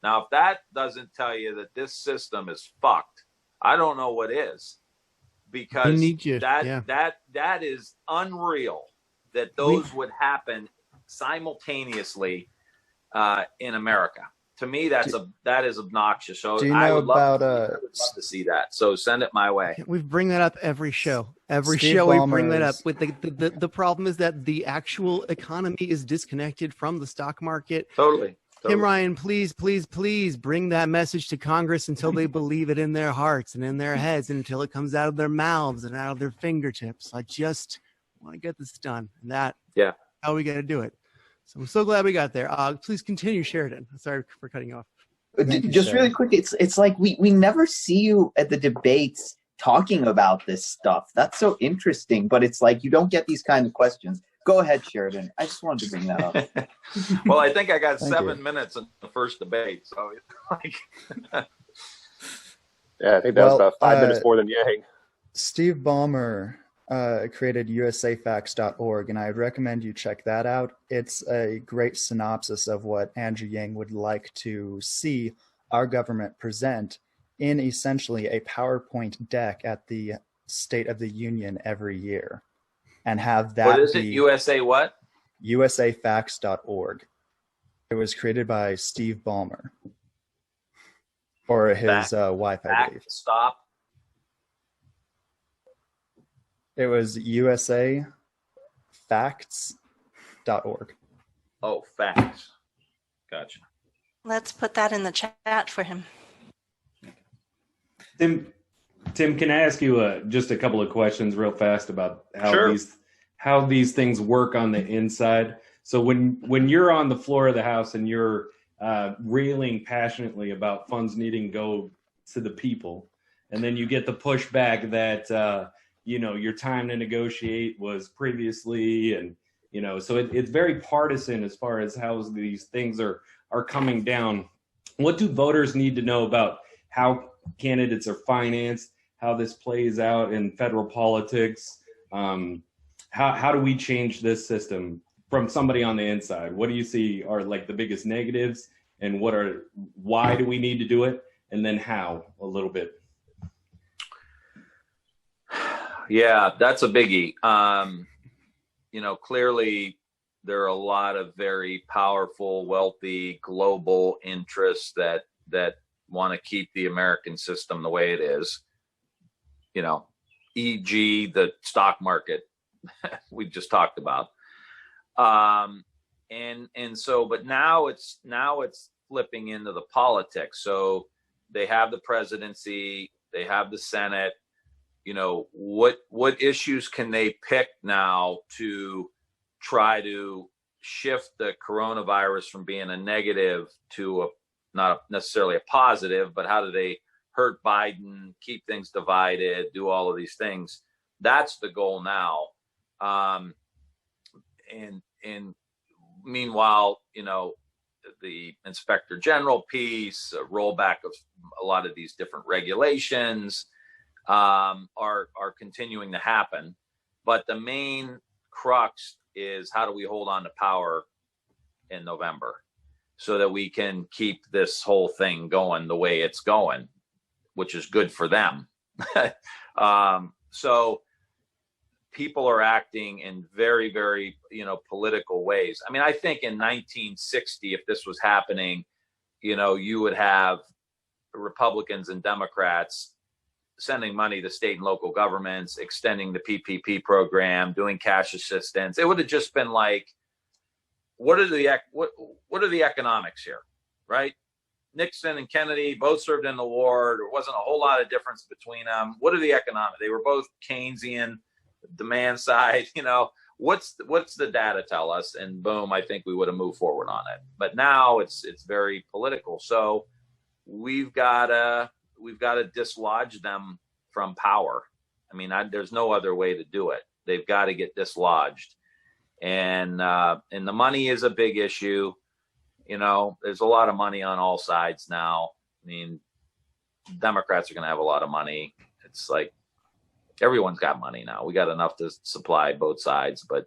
Now, if that doesn't tell you that this system is fucked, I don't know what is. Because that is unreal that those would happen simultaneously in America. To me, that is obnoxious. So I would love to see that. So send it my way. We bring that up every show. Every Steve show Ballmer's, we bring that up. With the problem is that the actual economy is disconnected from the stock market. Totally. Tim Ryan, please bring that message to Congress until they believe it in their hearts and in their heads, and until it comes out of their mouths and out of their fingertips. I just want to get this done, and how we got to do it. So I'm so glad we got there. Please continue, Sheridan. Sorry for cutting you off. Just really quick, it's like we never see you at the debates talking about this stuff. That's so interesting, but it's like you don't get these kind of questions. Go ahead, Sheridan. I just wanted to bring that up. Well, I think I got 7 minutes in the first debate, so yeah, I think that was about 5 minutes more than Yang. Steve Ballmer created usafacts.org, and I'd recommend you check that out. It's a great synopsis of what Andrew Yang would like to see our government present in essentially a PowerPoint deck at the State of the Union every year, and have that. What is it? USA what? usafacts.org. It was created by Steve Ballmer, or his wife, I believe. Stop. It was usafacts.org. Oh, facts. Gotcha. Let's put that in the chat for him. Tim, can I ask you just a couple of questions real fast about how these things work on the inside? So when you're on the floor of the House and you're railing passionately about funds needing to go to the people, and then you get the pushback that your time to negotiate was previously, and so it's very partisan as far as how these things are coming down. What do voters need to know about how candidates are financed, how this plays out in federal politics? How do we change this system from somebody on the inside? What do you see are like the biggest negatives, and why do we need to do it? And then how, a little bit. Yeah, that's a biggie. Clearly there are a lot of very powerful, wealthy, global interests that want to keep the American system the way it is. E.g. the stock market we just talked about. But now it's flipping into the politics. So they have the presidency, they have the Senate. What issues can they pick now to try to shift the coronavirus from being a negative to not necessarily a positive, but how do they hurt Biden, keep things divided, do all of these things? That's the goal now. And meanwhile, the Inspector General piece, a rollback of a lot of these different regulations are continuing to happen. But the main crux is how do we hold on to power in November so that we can keep this whole thing going the way it's going, which is good for them. So people are acting in very, very, political ways. I mean, I think in 1960, if this was happening, you would have Republicans and Democrats sending money to state and local governments, extending the PPP program, doing cash assistance. It would have just been like, what are the economics here, right? Nixon and Kennedy both served in the war. There wasn't a whole lot of difference between them. What are the economics? They were both Keynesian, demand side. What's the data tell us? And boom, I think we would have moved forward on it. But now it's very political. So we've got to dislodge them from power. I mean, there's no other way to do it. They've got to get dislodged. And the money is a big issue. There's a lot of money on all sides now. I mean, Democrats are going to have a lot of money. It's like everyone's got money now. We got enough to supply both sides, but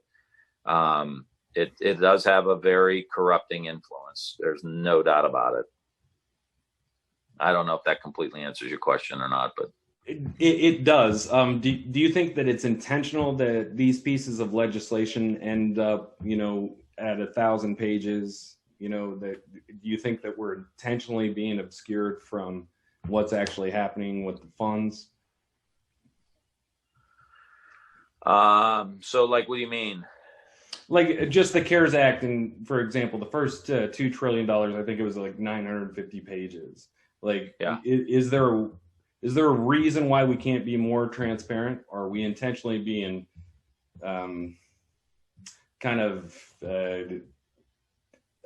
it does have a very corrupting influence. There's no doubt about it. I don't know if that completely answers your question or not, but it does. Do you think that it's intentional that these pieces of legislation end up, at 1,000 pages? Do you think that we're intentionally being obscured from what's actually happening with the funds? So like, what do you mean? Like just the CARES Act, and for example, the first $2 trillion, I think it was like 950 pages. Like, yeah. Is there a reason why we can't be more transparent? Or are we intentionally being kind of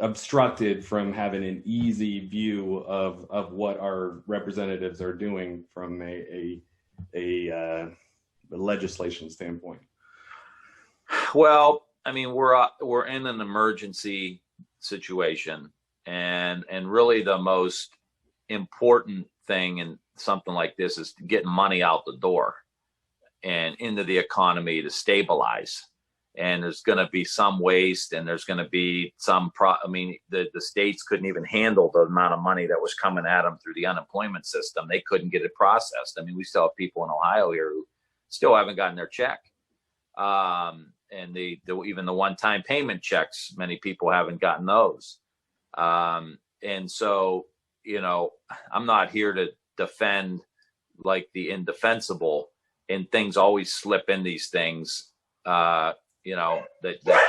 obstructed from having an easy view of what our representatives are doing from a legislation standpoint? Well, I mean, we're in an emergency situation, and really the most important thing in something like this is getting money out the door and into the economy to stabilize. And there's going to be some waste, and there's going to be some the states couldn't even handle the amount of money that was coming at them through the unemployment system. They couldn't get it processed. I mean, we still have people in Ohio here who still haven't gotten their check. And even the one-time payment checks, many people haven't gotten those. And so, I'm not here to defend like the indefensible, and things always slip in these things, that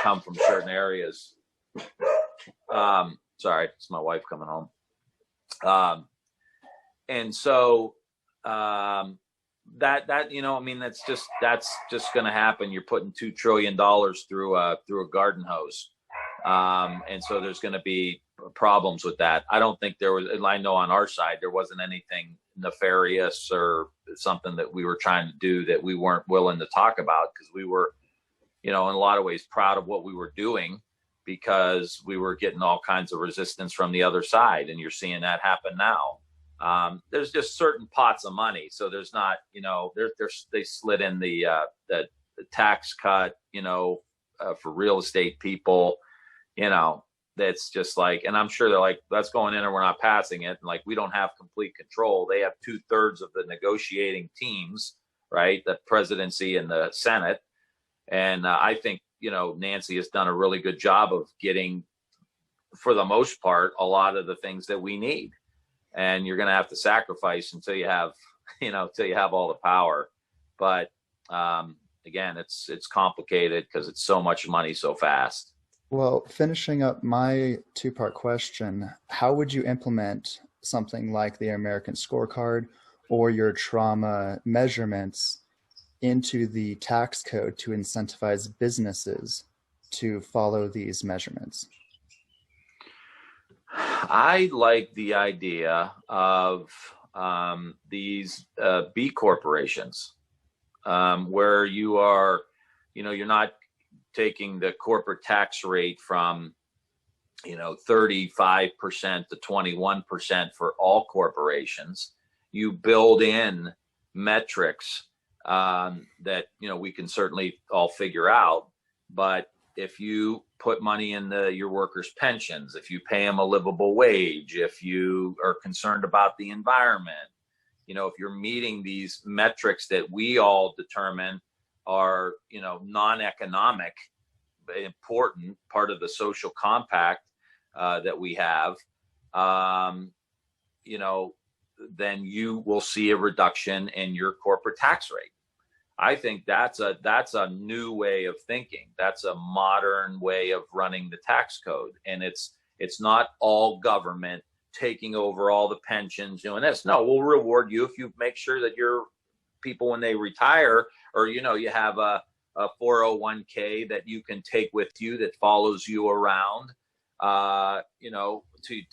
come from certain areas. Sorry, it's my wife coming home. And so, that's just going to happen. You're putting $2 trillion through a garden hose. And so there's going to be problems with that. I don't think I know on our side, there wasn't anything nefarious or something that we were trying to do that we weren't willing to talk about, because we were, in a lot of ways proud of what we were doing, because we were getting all kinds of resistance from the other side. And you're seeing that happen now. There's just certain pots of money. So there's not, they slid in the tax cut, for real estate people, that's just like, and I'm sure they're like, that's going in or we're not passing it. And like, we don't have complete control. They have 2/3 of the negotiating teams right? The presidency and the Senate. And I think, Nancy has done a really good job of getting, for the most part, a lot of the things that we need. And you're going to have to sacrifice until you have, till you have all the power. But again, it's complicated because it's so much money so fast. Well, finishing up my two-part question, how would you implement something like the American Scorecard or your trauma measurements into the tax code to incentivize businesses to follow these measurements? I like the idea of these B corporations where you are, you're not taking the corporate tax rate from, 35% to 21% for all corporations. You build in metrics that, we can certainly all figure out. But if you put money in your workers' pensions, if you pay them a livable wage, if you are concerned about the environment, if you're meeting these metrics that we all determine are, non-economic, important part of the social compact that we have, then you will see a reduction in your corporate tax rate. I think that's a new way of thinking. That's a modern way of running the tax code. And it's not all government taking over all the pensions, doing this. No, we'll reward you if you make sure that your people, when they retire, or, you have a 401k that you can take with you that follows you around, to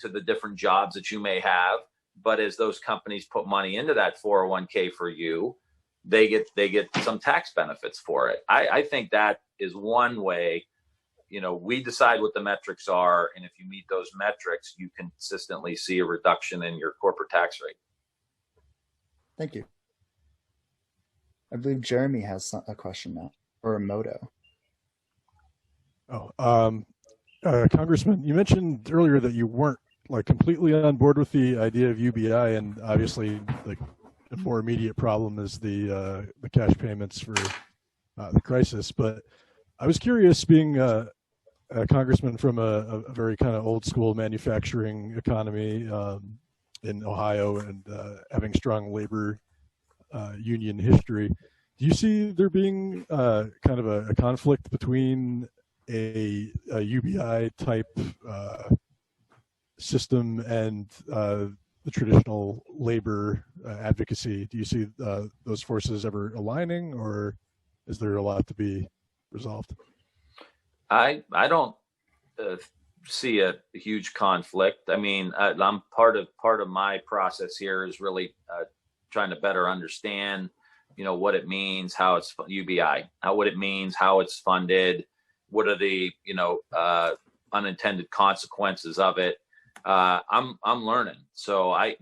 the different jobs that you may have. But as those companies put money into that 401k for you, they get some tax benefits for it. I think that is one way. We decide what the metrics are, and if you meet those metrics, you consistently see a reduction in your corporate tax rate. Thank you. I believe Jeremy has a question now, or a moto. Congressman, you mentioned earlier that you weren't completely on board with the idea of UBI, and obviously the more immediate problem is the cash payments for the crisis. But I was curious, being a congressman from a very kind of old school manufacturing economy in Ohio, and having strong labor union history, do you see there being kind of a conflict between a UBI type system and the traditional labor advocacy? Do you see those forces ever aligning, or is there a lot to be resolved? I don't see a huge conflict. I mean, I'm part of my process here is really trying to better understand, what it means, how it's UBI, what it means, how it's funded, what are the unintended consequences of it. I'm learning. So I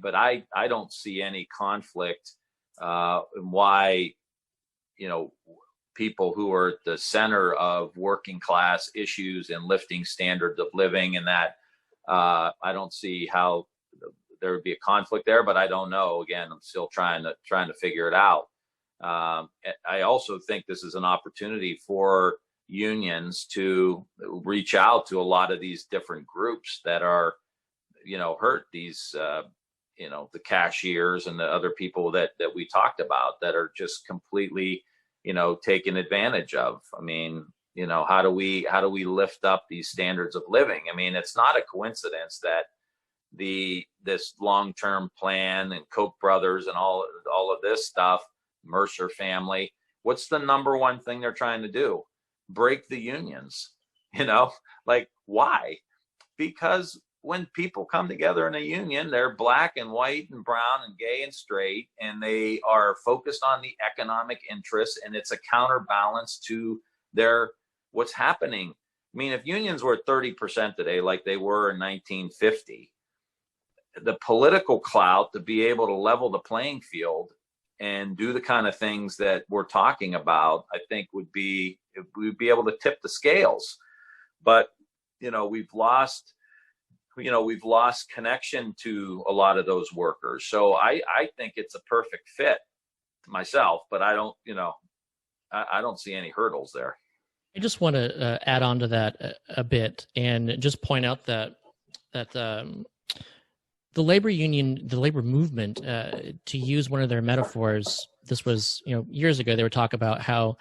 don't see any conflict in why, people who are at the center of working class issues and lifting standards of living, and that I don't see how there would be a conflict there, but I don't know. Again, I'm still trying to figure it out. I also think this is an opportunity for unions to reach out to a lot of these different groups that are, hurt, these, the cashiers and the other people that we talked about that are just completely, taken advantage of. I mean, how do we lift up these standards of living? I mean, it's not a coincidence that this long-term plan and Koch brothers and all of this stuff, Mercer family, what's the number one thing they're trying to do? Break the unions. Why? Because when people come together in a union, they're black and white and brown and gay and straight, and they are focused on the economic interests, and it's a counterbalance to what's happening. I mean, if unions were at 30% today, like they were in 1950, the political clout to be able to level the playing field and do the kind of things that we're talking about, I think we'd be able to tip the scales. But, we've lost connection to a lot of those workers. So I think it's a perfect fit myself, but I don't, I don't see any hurdles there. I just want to add on to that a bit and just point out that the labor union, the labor movement, to use one of their metaphors, this was years ago. They would talk about how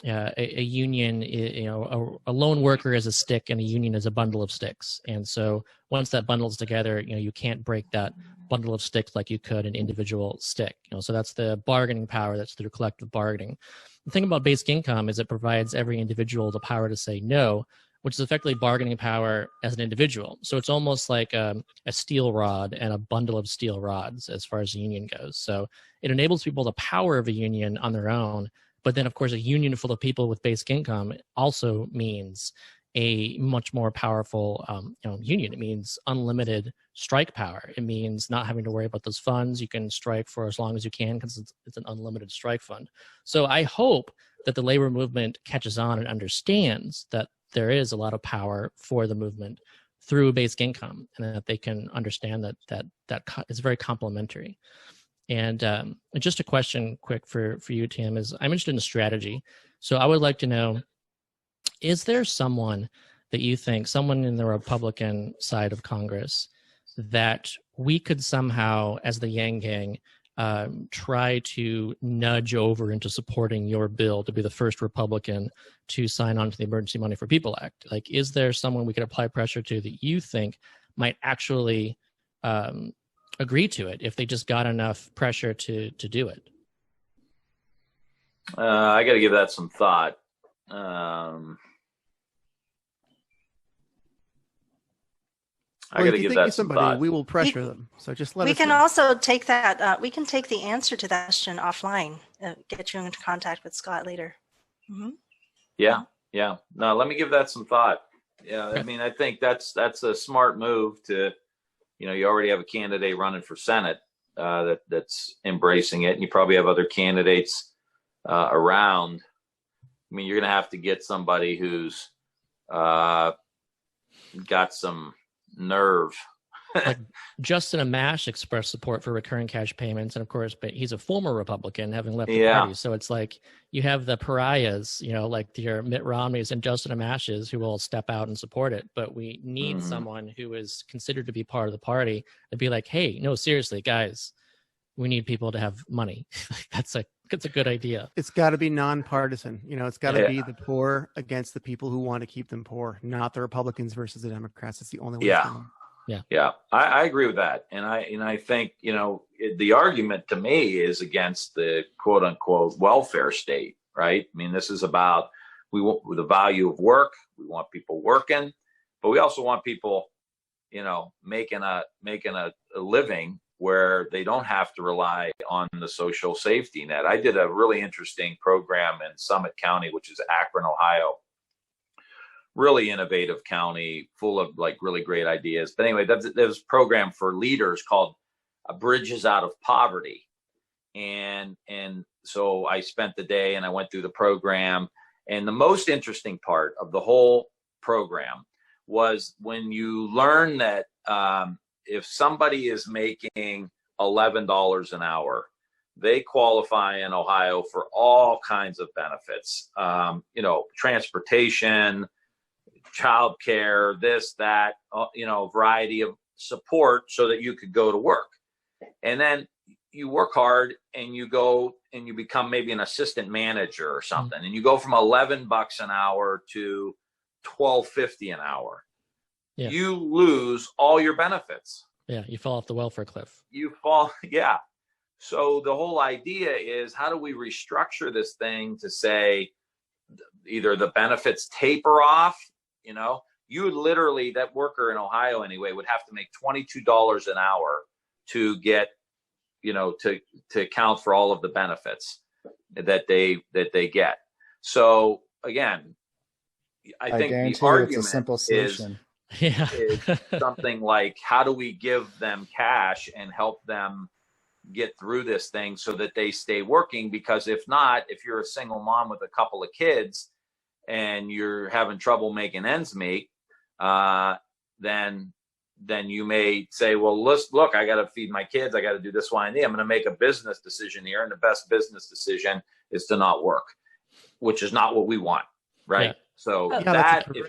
a union, a lone worker is a stick and a union is a bundle of sticks. And so once that bundles together, you can't break that bundle of sticks like you could an individual stick. So that's the bargaining power that's through collective bargaining. The thing about basic income is it provides every individual the power to say no, which is effectively bargaining power as an individual. So it's almost like a steel rod and a bundle of steel rods as far as the union goes. So it enables people the power of a union on their own. But then, of course, a union full of people with basic income also means a much more powerful union. It means unlimited strike power. It means not having to worry about those funds. You can strike for as long as you can because it's an unlimited strike fund. So I hope that the labor movement catches on and understands that there is a lot of power for the movement through basic income, and that they can understand that is very complementary. And just a question quick for you, Tim, is I'm interested in strategy. So I would like to know, is there someone that you think, someone in the Republican side of Congress, that we could somehow, as the Yang Gang, try to nudge over into supporting your bill to be the first Republican to sign on to the Emergency Money for People Act? Like, is there someone we could apply pressure to that you think might actually agree to it if they just got enough pressure to do it? I got to give that some thought. I got to give that some thought. We will pressure them. So just let us know. We can also take that. We can take the answer to that question offline. Get you into contact with Scott later. Mm-hmm. Yeah. No, let me give that some thought. Yeah, I mean, I think that's a smart move to, you already have a candidate running for Senate that's embracing it, and you probably have other candidates around. I mean, you're going to have to get somebody who's got some nerve. Like Justin Amash expressed support for recurring cash payments, and of course, but he's a former Republican, having left the party. So it's like you have the pariahs, like your Mitt Romneys and Justin Amash's, who will step out and support it. But we need someone who is considered to be part of the party to be like, hey, no, seriously, guys, we need people to have money. That's a good idea. It's got to be nonpartisan. It's got to be the poor against the people who want to keep them poor, not the Republicans versus the Democrats. It's the only way. Yeah, I agree with that, and I think the argument to me is against the quote unquote welfare state, right? I mean, this is about the value of work. We want people working, but we also want people, making a living where they don't have to rely on the social safety net. I did a really interesting program in Summit County, which is Akron, Ohio. Really innovative county, full of really great ideas. But anyway, there's a program for leaders called Bridges Out of Poverty. And so I spent the day and I went through the program. And the most interesting part of the whole program was when you learn that if somebody is making $11 an hour, they qualify in Ohio for all kinds of benefits, transportation, childcare, this, that, variety of support so that you could go to work. And then you work hard and you go and you become maybe an assistant manager or something. And you go from $11 an hour to $12.50 an hour. Yeah. You lose all your benefits. Yeah, you fall off the welfare cliff. Yeah. So the whole idea is, how do we restructure this thing to say either the benefits taper off? You would literally, that worker in Ohio anyway, would have to make $22 an hour to get, to account for all of the benefits that they get. So again, I think the argument it's a simple solution. is something like, how do we give them cash and help them get through this thing so that they stay working? Because if not, if you're a single mom with a couple of kids and you're having trouble making ends meet, then then you may say, well, look, I got to feed my kids. I got to do this, Y, and Z. I'm going to make a business decision here. And the best business decision is to not work, which is not what we want. Right. Yeah. So if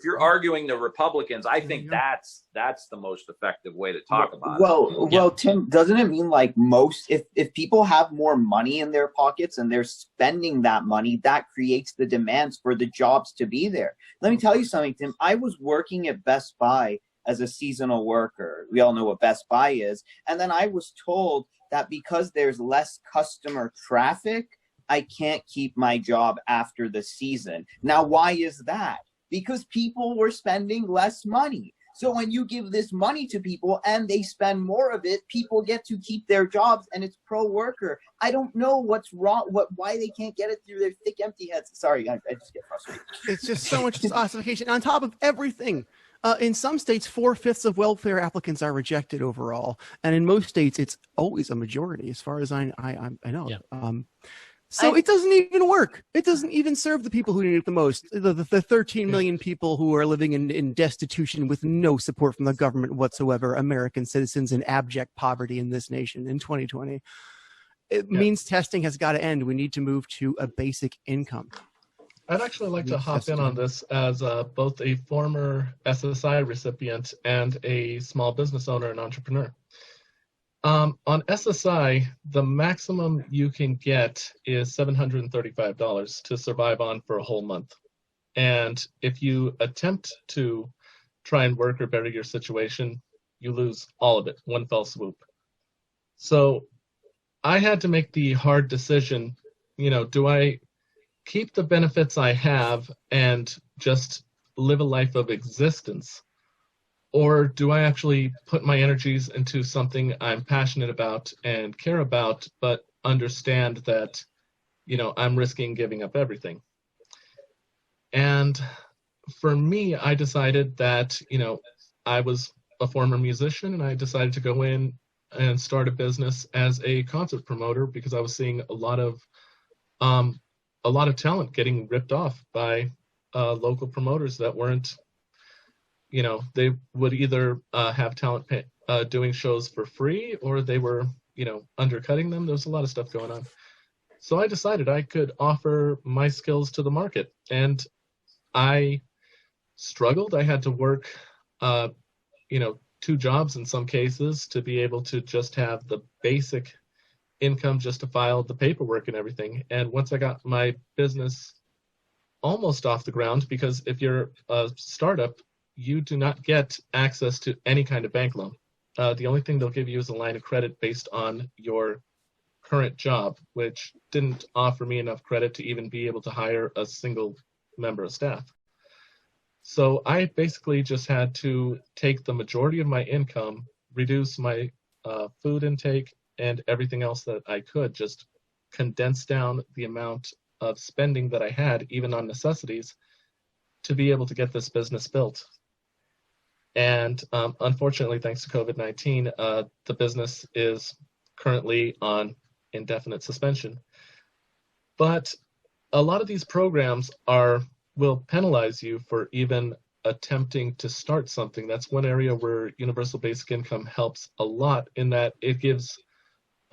you're arguing the Republicans, I think that's the most effective way to talk about it. Well, Tim, doesn't it mean like if people have more money in their pockets and they're spending that money, that creates the demands for the jobs to be there? Let me tell you something, Tim. I was working at Best Buy as a seasonal worker. We all know what Best Buy is. And then I was told that because there's less customer traffic, I can't keep my job after the season. Now, why is that? Because people were spending less money. So when you give this money to people and they spend more of it, people get to keep their jobs, and it's pro-worker. I don't know what's wrong, why they can't get it through their thick, empty heads. Sorry, I just get frustrated. It's just so much ossification on top of everything. In some states, 4/5 of welfare applicants are rejected overall, and in most states, it's always a majority, as far as I know. Yeah. So it doesn't even work. It doesn't even serve the people who need it the most. The 13 million people who are living in destitution with no support from the government whatsoever, American citizens in abject poverty in this nation in 2020. It means testing has got to end. We need to move to a basic income. I'd actually like to hop in on this as both a former SSI recipient and a small business owner and entrepreneur. On SSI, the maximum you can get is $735 to survive on for a whole month. And if you attempt to try and work or better your situation, you lose all of it, one fell swoop. So I had to make the hard decision, do I keep the benefits I have and just live a life of existence? Or do I actually put my energies into something I'm passionate about and care about, but understand that, I'm risking giving up everything? And for me, I decided that, I was a former musician, and I decided to go in and start a business as a concert promoter because I was seeing a lot of talent getting ripped off by local promoters that weren't, they would either have talent doing shows for free, or they were, undercutting them. There was a lot of stuff going on. So I decided I could offer my skills to the market, and I struggled. I had to work, 2 jobs in some cases to be able to just have the basic income just to file the paperwork and everything. And once I got my business almost off the ground, because if you're a startup, you do not get access to any kind of bank loan. The only thing they'll give you is a line of credit based on your current job, which didn't offer me enough credit to even be able to hire a single member of staff. So I basically just had to take the majority of my income, reduce my food intake and everything else that I could, just condense down the amount of spending that I had, even on necessities, to be able to get this business built. And unfortunately, thanks to COVID-19, the business is currently on indefinite suspension. But a lot of these programs will penalize you for even attempting to start something. That's one area where universal basic income helps a lot, in that it gives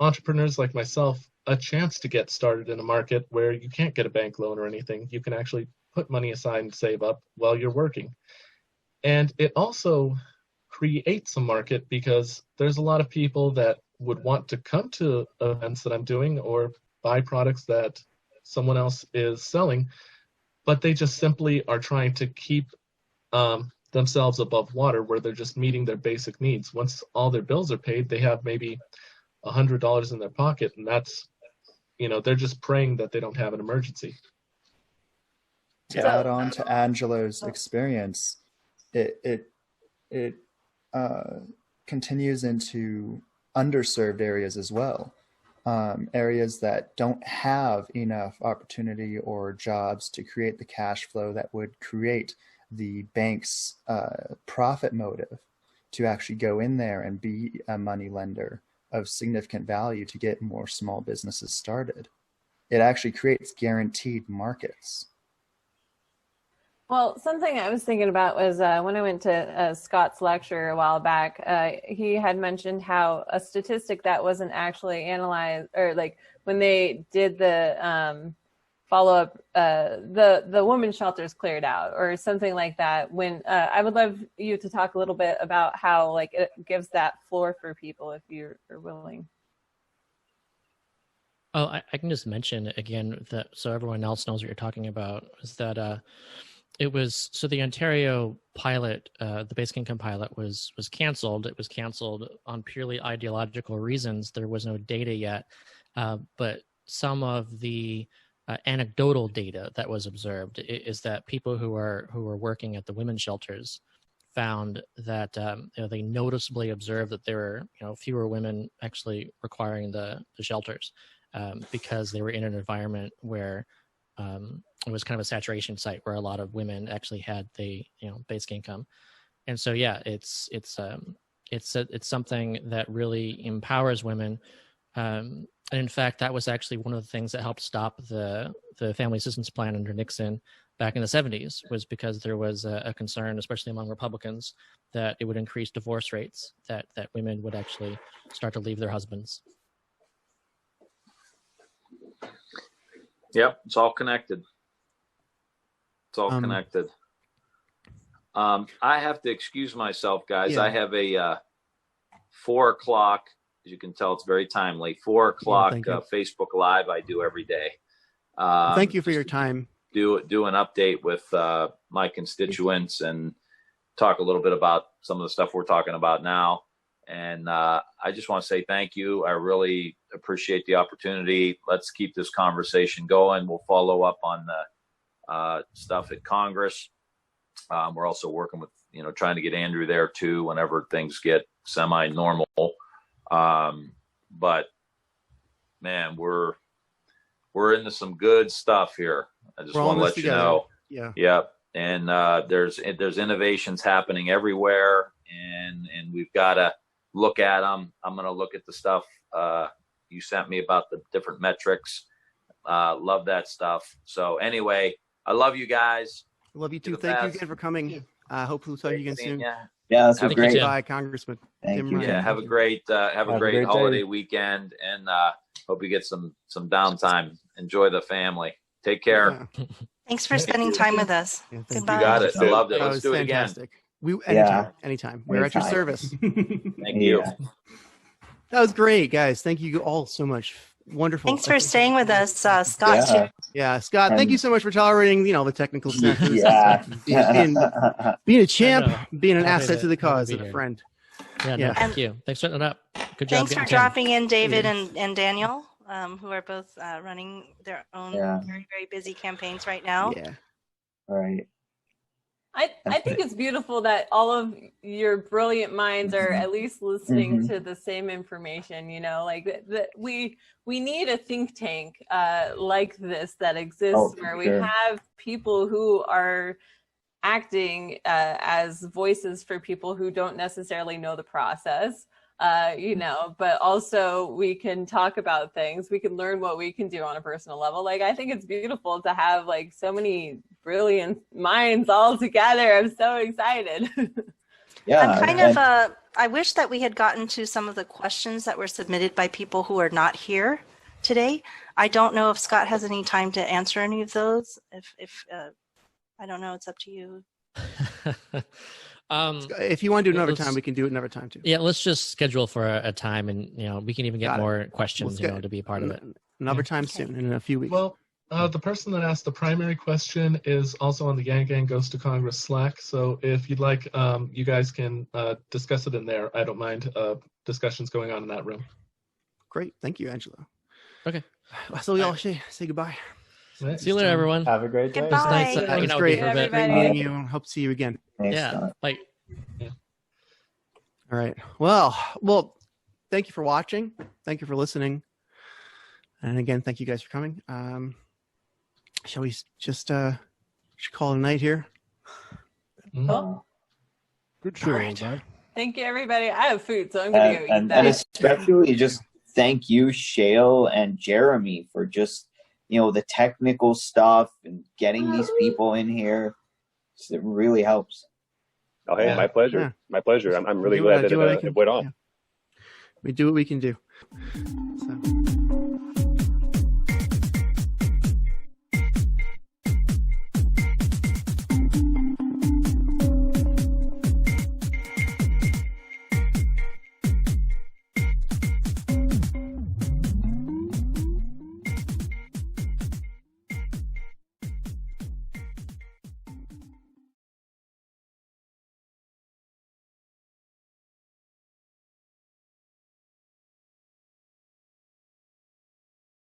entrepreneurs like myself a chance to get started in a market where you can't get a bank loan or anything. You can actually put money aside and save up while you're working. And it also creates a market, because there's a lot of people that would want to come to events that I'm doing or buy products that someone else is selling, but they just simply are trying to keep themselves above water, where they're just meeting their basic needs. Once all their bills are paid, they have maybe $100 in their pocket, and that's, they're just praying that they don't have an emergency. To add on to Angelo's experience, it continues into underserved areas as well. Areas that don't have enough opportunity or jobs to create the cash flow that would create the bank's profit motive to actually go in there and be a money lender of significant value to get more small businesses started. It actually creates guaranteed markets. Well, something I was thinking about was when I went to Scott's lecture a while back, he had mentioned how a statistic that wasn't actually analyzed, or like when they did the follow-up, the women's shelters cleared out or something like that. When I would love you to talk a little bit about how like it gives that floor for people if you're willing. Oh, I can just mention again that so everyone else knows what you're talking about is that it was so the Ontario pilot, the basic income pilot was canceled. It was canceled on purely ideological reasons. There was no data yet, but some of the anecdotal data that was observed is that people who are working at the women's shelters found that they noticeably observed that there were fewer women actually requiring the shelters because they were in an environment where it was kind of a saturation site where a lot of women actually had the basic income, and so yeah, it's something that really empowers women. And in fact, that was actually one of the things that helped stop the family assistance plan under Nixon back in the 70s, was because there was a concern, especially among Republicans, that it would increase divorce rates, that women would actually start to leave their husbands. Yep, it's all connected. It's all connected. I have to excuse myself, guys. Yeah. I have a 4 o'clock, as you can tell, it's very timely, 4 o'clock Facebook Live I do every day. Thank you for your time. Do an update with my constituents and talk a little bit about some of the stuff we're talking about now. And I just want to say thank you. I really appreciate the opportunity. Let's keep this conversation going. We'll follow up on the stuff at Congress. We're also working with, trying to get Andrew there too, whenever things get semi-normal. But man, we're into some good stuff here. I just want to let you know. Yeah. Yep. And there's innovations happening everywhere, and we've got to look at them. I'm going to look at the stuff you sent me about the different metrics. Love that stuff. So anyway, I love you guys. I love you too. Thank you again for coming. Hopefully we'll talk to you again soon. Yeah, this was great. Bye, Congressman Tim Ryan. Yeah, have a great holiday weekend, and hope you get some downtime. Enjoy the family. Take care. Yeah. Thanks for spending time with us. Yeah, Goodbye. You got it. I loved it. That Let's was do it fantastic. again. Anytime. We're at your service. Thank you. That was great, guys. Thank you all so much. Wonderful. Thanks for staying with us, Scott. Too. Yeah, Scott. Thank you so much for tolerating, the technical stuff. Being a champ, being an asset to the cause, and a friend. Yeah, no, thank you. Thanks for setting it up. Good job. Thanks for dropping in, David and Daniel, who are both running their own very, very busy campaigns right now. Yeah. All right. I think it's beautiful that all of your brilliant minds are at least listening to the same information. We need a think tank like this that exists where we have people who are acting as voices for people who don't necessarily know the process. But also we can talk about things. We can learn what we can do on a personal level. I think it's beautiful to have so many brilliant minds all together. I'm so excited. Yeah. I wish that we had gotten to some of the questions that were submitted by people who are not here today. I don't know if Scott has any time to answer any of those. If I don't know, it's up to you. If you want to do another time, we can do it another time too. Yeah, let's just schedule for a time, and we can even get more questions, to be a part of it. Another time soon, in a few weeks. Well, the person that asked the primary question is also on the Yang Gang Goes to Congress Slack. So if you'd like, you guys can discuss it in there. I don't mind discussions going on in that room. Great. Thank you, Angela. Okay. So we all say goodbye. Right. See you later, everyone. Have a great day. Goodbye. It's nice hanging out with you for a bit. Great meeting you. Hope to see you again. Thanks, Yeah. Scott. Bye. All right. Well, thank you for watching. Thank you for listening. And again, thank you guys for coming. Shall we just should call it a night here? Cool. Good show, Right. man. Thank you, everybody. I have food, so I'm going to go eat And that. especially just thank you, Shale and Jeremy, for just the technical stuff and getting these people in here. It really helps. Oh, hey, Yeah. my pleasure. Yeah. My pleasure. I'm really Do, glad that do what I it can- went on. yeah. We do what we can do.